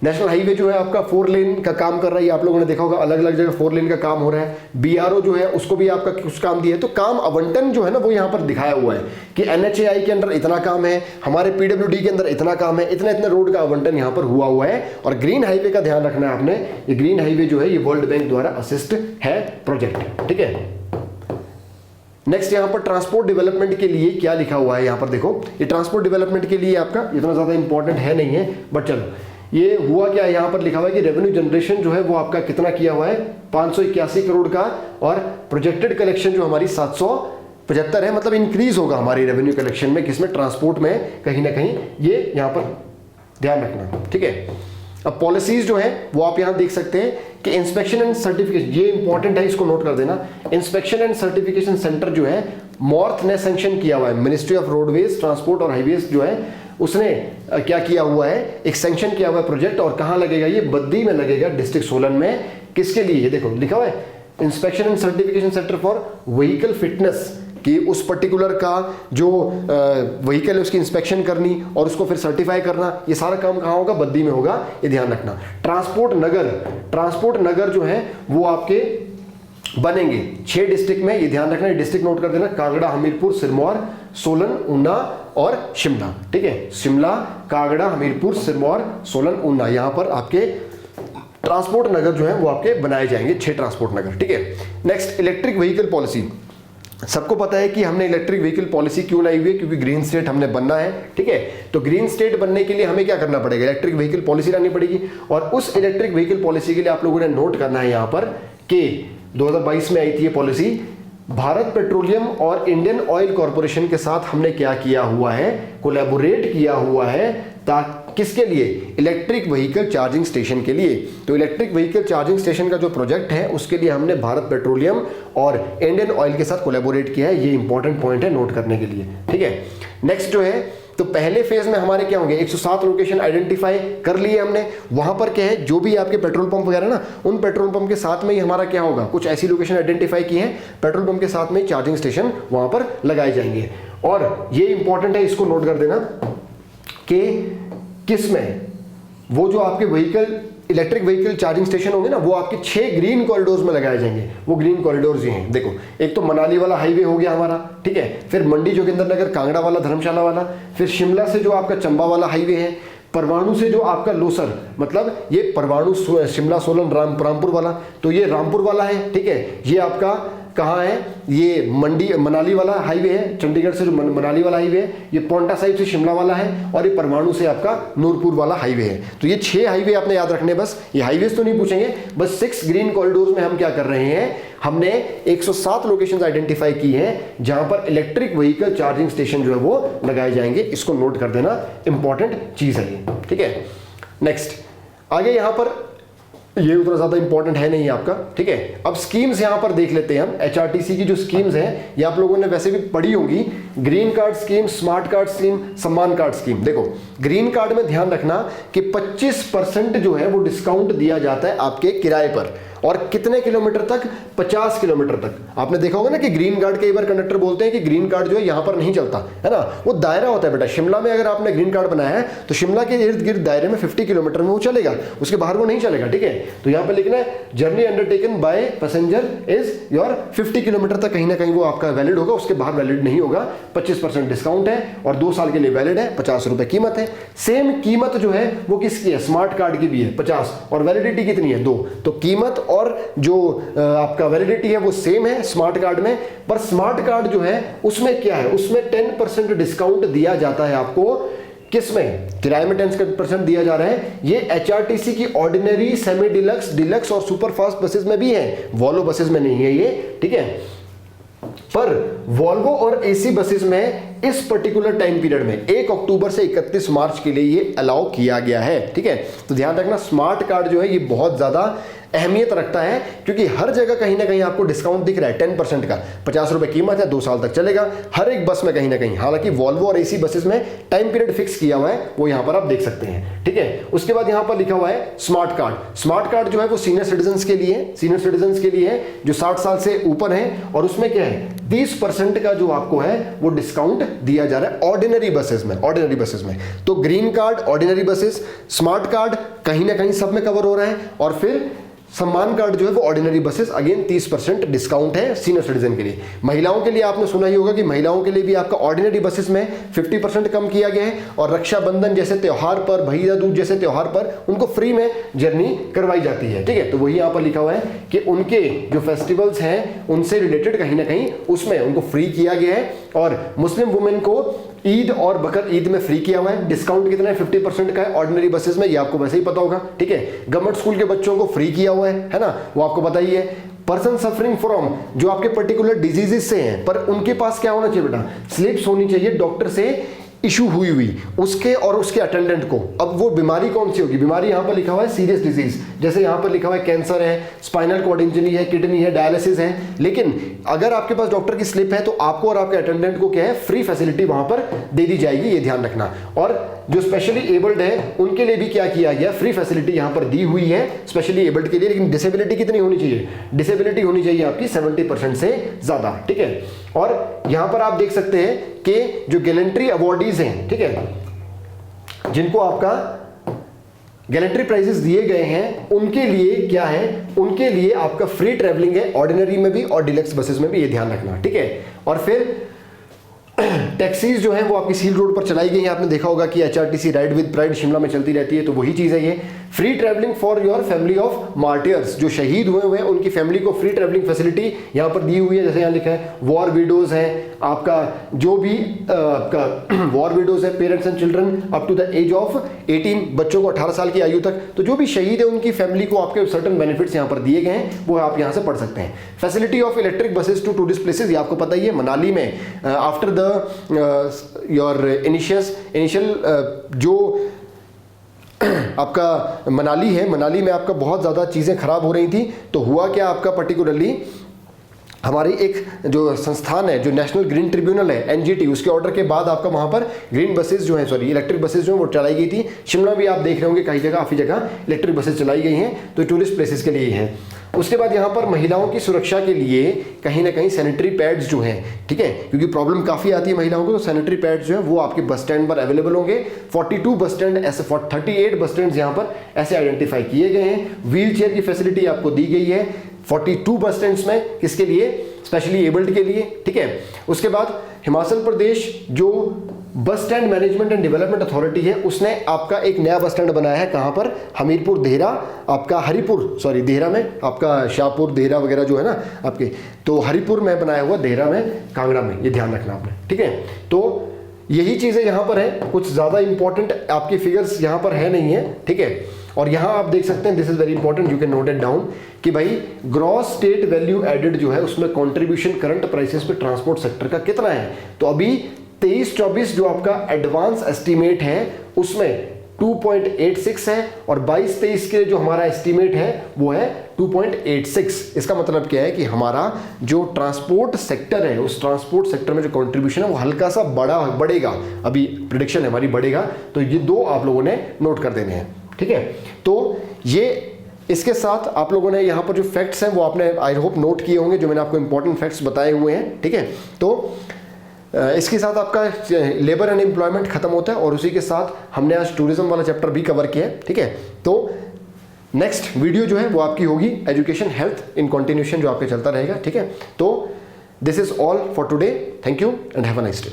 Speaker 1: नेशनल हाईवे जो है आपका 4 लेन का काम कर रहा है, आप लोगों ने देखा होगा अलग अलग जगह 4 लेन का काम हो रहा है। बीआरओ जो है उसको भी आपका कुछ काम दिया है, तो काम आवंटन जो है ना वो यहाँ पर दिखाया हुआ है कि एनएचएआई के अंदर इतना काम है, हमारे पीडब्ल्यूडी के अंदर इतना काम है, इतना इतना रोड का आवंटन यहाँ पर हुआ है। और ग्रीन हाईवे का ध्यान रखना है आपने, ये ग्रीन हाईवे जो है ये वर्ल्ड बैंक द्वारा असिस्ट है प्रोजेक्ट, ठीक है। नेक्स्ट यहाँ पर ट्रांसपोर्ट डेवलपमेंट के लिए क्या लिखा हुआ है, यहाँ पर देखो ये ट्रांसपोर्ट डेवलपमेंट के लिए आपका इतना ज्यादा इंपॉर्टेंट है नहीं है, बट चलो ये हुआ क्या है, यहाँ पर लिखा हुआ है कि रेवेन्यू जनरेशन जो है वो आपका कितना किया हुआ है 581 करोड़ का, और प्रोजेक्टेड कलेक्शन जो हमारी 775 है, मतलब इंक्रीज होगा हमारी रेवेन्यू कलेक्शन में, किसमें, ट्रांसपोर्ट में कहीं ना कहीं, ये यहाँ पर ध्यान रखना, ठीक है। अब पॉलिसीज जो है वो आप यहां देख सकते हैं कि इंस्पेक्शन एंड सर्टिफिकेशन, ये इंपॉर्टेंट है, इसको नोट कर देना। इंस्पेक्शन एंड सर्टिफिकेशन सेंटर जो है मॉर्थ ने सैंक्शन किया हुआ है, मिनिस्ट्री ऑफ रोडवेज ट्रांसपोर्ट और हाईवेज जो है उसने क्या किया हुआ है, एक सैंक्शन किया हुआ है प्रोजेक्ट, और कहां लगेगा, ये बद्दी में लगेगा, डिस्ट्रिक्ट सोलन में। किसके लिए, ये देखो लिखा हुआ है inspection and certification centre for vehicle fitness, कि उस पर्टिकुलर का जो व्हीकल है उसकी इंस्पेक्शन करनी और उसको फिर सर्टिफाई करना, ये सारा काम कहाँ होगा, बद्दी में होगा, ये ध्यान रखना। ट्रांसपोर्ट नगर जो है वो आपके बनेंगे 6 डिस्ट्रिक्ट में, ये ध्यान रखना, डिस्ट्रिक्ट नोट कर देना, कांगड़ा, हमीरपुर, सिरमौर, सोलन, ऊना और शिमला, ठीक है। शिमला, कांगड़ा, हमीरपुर, सिरमौर, सोलन, ऊना, यहां पर आपके ट्रांसपोर्ट नगर जो है वो आपके बनाए जाएंगे, 6 ट्रांसपोर्ट नगर, ठीक है। नेक्स्ट इलेक्ट्रिक व्हीकल पॉलिसी, सबको पता है कि हमने इलेक्ट्रिक व्हीकल पॉलिसी क्यों लाई हुई है, क्योंकि ग्रीन स्टेट हमने बनना है, ठीक है। तो ग्रीन स्टेट बनने के लिए हमें क्या करना पड़ेगा, इलेक्ट्रिक व्हीकल पॉलिसी लानी पड़ेगी, और उस इलेक्ट्रिक व्हीकल पॉलिसी के लिए आप लोगों ने नोट करना है यहाँ पर कि 2022 में आई थी ये पॉलिसी, भारत पेट्रोलियम और इंडियन ऑयल कॉर्पोरेशन के साथ हमने क्या किया हुआ है, कोलैबोरेट किया हुआ है, किसके लिए, इलेक्ट्रिक व्हीकल चार्जिंग स्टेशन के लिए। तो इलेक्ट्रिक व्हीकल चार्जिंग स्टेशन का जो प्रोजेक्ट है उसके लिए हमने भारत पेट्रोलियम और इंडियन ऑयल के साथ कोलैबोरेट किया है, ये इंपॉर्टेंट पॉइंट है नोट करने के लिए, ठीक है। नेक्स्ट जो है, तो पहले फेज में हमारे क्या होंगे, 107 लोकेशन आइडेंटिफाई कर लिए हमने, वहां पर क्या है, जो भी आपके पेट्रोल पंप वगैरह ना, उन पेट्रोल पंप के साथ में ही हमारा क्या होगा, कुछ ऐसी लोकेशन आइडेंटिफाई की है, पेट्रोल पंप के साथ में चार्जिंग स्टेशन वहां पर लगाए जाएंगे। और ये इंपॉर्टेंट है, इसको नोट कर देना कि किसमें, वो जो आपके vehicle electric vehicle charging station होंगे ना, वो आपके 6 ग्रीन कॉरिडोर्स में लगाए जाएंगे। वो ग्रीन कॉरिडोर्स ये हैं, देखो, एक तो मनाली वाला हाईवे हो गया हमारा, ठीक है, फिर मंडी जोगिंदरनगर कांगड़ा वाला, धर्मशाला वाला, फिर शिमला से जो आपका चंबा वाला हाईवे है, परवाणु से जो आपका लोसर, मतलब ये परवाणु शिमला सोलन रामपुर वाला, तो ये रामपुर वाला है, ठीक है। ये आपका कहाँ है, ये मंडी मनाली वाला हाईवे है, चंडीगढ़ से जो मनाली वाला हाईवे है, ये पोंटा साहिब से शिमला वाला है, और ये परवाणु से आपका नूरपुर वाला हाईवे है। तो ये 6 हाईवे आपने याद रखने, बस ये हाईवेज तो नहीं पूछेंगे, बस 6 ग्रीन कॉरिडोर्स में हम क्या कर रहे हैं, हमने 107 लोकेशंस आइडेंटिफाई की हैं जहां पर इलेक्ट्रिक व्हीकल चार्जिंग स्टेशन जो है वो लगाए जाएंगे। इसको नोट कर देना, इंपॉर्टेंट चीज है ये, ठीक है। नेक्स्ट आगे यहां पर ये उतना ज्यादा इंपॉर्टेंट है नहीं आपका, ठीक है। अब स्कीम्स यहां पर देख लेते हैं हम, एचआरटीसी की जो स्कीम्स हैं ये आप लोगों ने वैसे भी पढ़ी होंगी, green card scheme, smart card scheme, सम्मान कार्ड स्कीम। देखो ग्रीन कार्ड में ध्यान रखना कि 25% जो है वो डिस्काउंट दिया जाता है आपके किराए पर, और कितने किलोमीटर तक, 50 किलोमीटर तक। आपने देखा होगा ना कि ग्रीन कार्ड, कई बार कंडक्टर बोलते हैं कि ग्रीन कार्ड जो है यहां पर नहीं चलता है ना, वो दायरा होता है बेटा। शिमला में अगर आपने ग्रीन कार्ड बनाया है तो शिमला के इर्द गिर्द दायरे में 50 किलोमीटर में वो चलेगा, उसके बाहर वो नहीं चलेगा, ठीक है। तो यहां पर लिखना है journey undertaken by passenger is your 50 kilometre तक कहीं ना कहीं वो आपका वैलिड होगा, उसके बाहर वैलिड नहीं होगा। 25% डिस्काउंट है और 2 साल के लिए वैलिड है, 50 रुपए कीमत है। सेम कीमत जो है वो किसकी है, स्मार्ट कार्ड की भी है 50, और वैलिडिटी कितनी है 2। तो कीमत और जो आपका वैलिडिटी है वो सेम है स्मार्ट कार्ड में, पर स्मार्ट कार्ड जो है उसमें क्या है, उसमें 10% डिस्काउंट दिया जाता है आपको। किसमें, किराए में 10% दिया जा रहा है। ये एचआरटीसी की ऑर्डिनरी, सेमी डिलक्स, डिलक्स और सुपरफास्ट बसेस में भी है, वॉल्वो बसेस में नहीं है ये, ठीक है। पर वॉल्वो और एसी बसेस में इस पर्टिकुलर टाइम पीरियड में 1 अक्टूबर से 31 मार्च के लिए ये अलाउ किया गया है, ठीक है। तो ध्यान रखना स्मार्ट कार्ड जो है ये बहुत ज्यादा अहमियत रखता है, क्योंकि हर जगह कहीं ना कहीं आपको डिस्काउंट दिख रहा है 10% का, 50 रुपए कीमत है, 2 साल तक चलेगा हर एक बस में कहीं ना कहीं। हालांकि वॉल्वो और एसी बसेस में टाइम पीरियड फिक्स किया हुआ है, वो यहां पर आप देख सकते हैं, ठीक है। उसके बाद यहां पर लिखा हुआ है स्मार्ट कार्ड। स्मार्ट कार्ड जो है वो सीनियर सिटीजन के लिए, सीनियर सिटीजन के लिए है जो 60 साल से ऊपर है, और उसमें क्या है 30% का जो आपको है वो डिस्काउंट दिया जा रहा है ऑर्डिनरी बसेस में। तो green card, ordinary buses, smart card कहीं ना कहीं सब में कवर हो रहा है, और फिर सम्मान कार्ड जो है वो ऑर्डिनरी बसेस, अगेन 30% डिस्काउंट है सीनियर सिटीजन के लिए। महिलाओं के लिए आपने सुना ही होगा कि महिलाओं के लिए भी आपका ऑर्डिनरी बसेस में 50% कम किया गया है, और रक्षाबंधन जैसे त्योहार पर, भैया दूज जैसे त्योहार पर उनको फ्री में जर्नी करवाई जाती है। ठीक है, तो वही यहाँ पर लिखा हुआ है कि उनके जो फेस्टिवल्स हैं उनसे रिलेटेड कहीं ना कहीं उसमें उनको फ्री किया गया है। और मुस्लिम वुमेन को ईद और बकर ईद में फ्री किया हुआ है। डिस्काउंट कितना है? 50% का है ऑर्डिनरी बसेस में, ये आपको वैसे ही पता होगा। ठीक है, गवर्नमेंट स्कूल के बच्चों को फ्री किया हुआ है ना, वो आपको पता ही है। पर्सन सफरिंग फ्रॉम, जो आपके पर्टिकुलर डिजीजेस से हैं, पर उनके पास क्या होना चाहिए बेटा? स्लिप्स होनी चाहिए डॉक्टर से इशू हुई उसके और उसके अटेंडेंट को। अब वो बीमारी कौन सी होगी? बीमारी यहां पर लिखा हुआ है सीरियस डिजीज, जैसे यहां पर लिखा हुआ है कैंसर है, स्पाइनल कॉर्ड इंजरी है, किडनी है, डायलिसिस है। लेकिन अगर आपके पास डॉक्टर की स्लिप है तो आपको और आपके अटेंडेंट को क्या है, फ्री फैसिलिटी वहां पर दे दी जाएगी, ये ध्यान रखना। और जो स्पेशली एबल्ड है उनके लिए भी क्या किया गया, फ्री फैसिलिटी यहां पर दी हुई है स्पेशली एबल्ड के लिए। लेकिन डिसेबिलिटी कितनी होनी चाहिए? डिसेबिलिटी होनी चाहिए आपकी 70% से ज्यादा। ठीक है, और यहां पर आप देख सकते हैं कि जो गैलेंट्री अवॉर्डीज हैं, ठीक है, जिनको आपका गैलेंट्री प्राइजेस दिए गए हैं, उनके लिए क्या है, उनके लिए आपका फ्री ट्रैवलिंग है ऑर्डिनरी में भी और डिलक्स बसेस में भी, ये ध्यान रखना। ठीक है, और फिर टैक्सीज जो है वो आपकी सील रोड पर चलाई गई है। आपने देखा होगा कि HRTC ride with pride Shimla में चलती रहती है, तो वही चीज है ये। Free travelling for your family of martyrs, जो शहीद हुए हैं उनकी फैमिली को फ्री ट्रैवलिंग फैसिलिटी यहाँ पर दी हुई है। जैसे यहाँ लिखा है वॉर विडोज है, आपका जो भी आपका वॉर विडोज है, parents and children up to the age of 18, बच्चों को 18 साल की आयु तक, तो जो भी शहीद है उनकी फैमिली को आपके सर्टन बेनिफिट्स यहाँ पर दिए गए हैं, वो आप यहाँ से पढ़ सकते हैं। Facility of electric buses to tourist places, ये आपको पता ही है। मनाली में आफ्टर द योर इनिशियल जो आपका मनाली है, मनाली में आपका बहुत ज़्यादा चीज़ें खराब हो रही थी, तो हुआ क्या आपका पर्टिकुलरली हमारी एक जो संस्थान है, जो नेशनल ग्रीन ट्रिब्यूनल है NGT, उसके ऑर्डर के बाद आपका वहाँ पर ग्रीन बसेस जो है, सॉरी इलेक्ट्रिक बसेस जो है वो चलाई गई थी। शिमला भी आप देख रहे होंगे कई जगह, काफ़ी जगह इलेक्ट्रिक बसेस चलाई गई हैं, तो टूरिस्ट प्लेसेस के लिए ही है। उसके बाद यहाँ पर महिलाओं की सुरक्षा के लिए कहीं ना कहीं सैनिटरी पैड्स जो हैं, ठीक है, क्योंकि प्रॉब्लम काफ़ी आती है महिलाओं को, तो सैनिटरी पैड्स जो है वो आपके बस स्टैंड पर अवेलेबल होंगे। 42 बस स्टैंड ऐसे 38 बस स्टैंड यहाँ पर ऐसे आइडेंटिफाई किए गए हैं। व्हील चेयर की फैसिलिटी आपको दी गई है 42 बस स्टैंड्स में, किसके लिए? स्पेशली एबल्ड के लिए। ठीक है, उसके बाद हिमाचल प्रदेश जो bus stand management and development authority है, उसने आपका एक नया बस स्टैंड बनाया है। कहां पर? हमीरपुर देहरा, आपका हरिपुर, सॉरी देहरा में, आपका शाहपुर देहरा वगैरह जो है ना आपके, तो हरिपुर में बनाया हुआ, देहरा में, कांगड़ा में, ये ध्यान रखना आपने। ठीक है, तो यही चीजें यहां पर है, कुछ ज्यादा इंपॉर्टेंट आपकी फिगर्स यहां पर है नहीं है। ठीक है, और यहां आप देख सकते हैं, this is very important, you can note it down, कि भाई ग्रॉस स्टेट वैल्यू एडेड जो है उसमें कंट्रीब्यूशन करंट प्राइसेस पे ट्रांसपोर्ट सेक्टर का कितना है। तो अभी 23-24 जो आपका एडवांस एस्टीमेट है उसमें 2.86 है, और 22-23 के जो हमारा एस्टीमेट है वो है 2.86। इसका मतलब क्या है कि हमारा जो ट्रांसपोर्ट सेक्टर है, उस ट्रांसपोर्ट सेक्टर में जो कंट्रीब्यूशन है वो हल्का सा बढ़ेगा, अभी प्रेडिक्शन है हमारी बढ़ेगा। तो ये दो आप लोगों ने नोट कर देने हैं। ठीक है, तो ये इसके साथ आप लोगों ने यहाँ पर जो फैक्ट्स हैं वो आपने आई होप नोट किए होंगे, जो मैंने आपको इंपॉर्टेंट फैक्ट्स बताए हुए हैं। ठीक है, तो इसके साथ आपका लेबर एंड एम्प्लॉयमेंट खत्म होता है, और उसी के साथ हमने आज टूरिज्म वाला चैप्टर भी कवर किया है। ठीक है, तो नेक्स्ट वीडियो जो है वो आपकी होगी एजुकेशन हेल्थ इन कंटिन्यूएशन, जो आपके चलता रहेगा। ठीक है, तो this is all for today, thank you and have a nice day.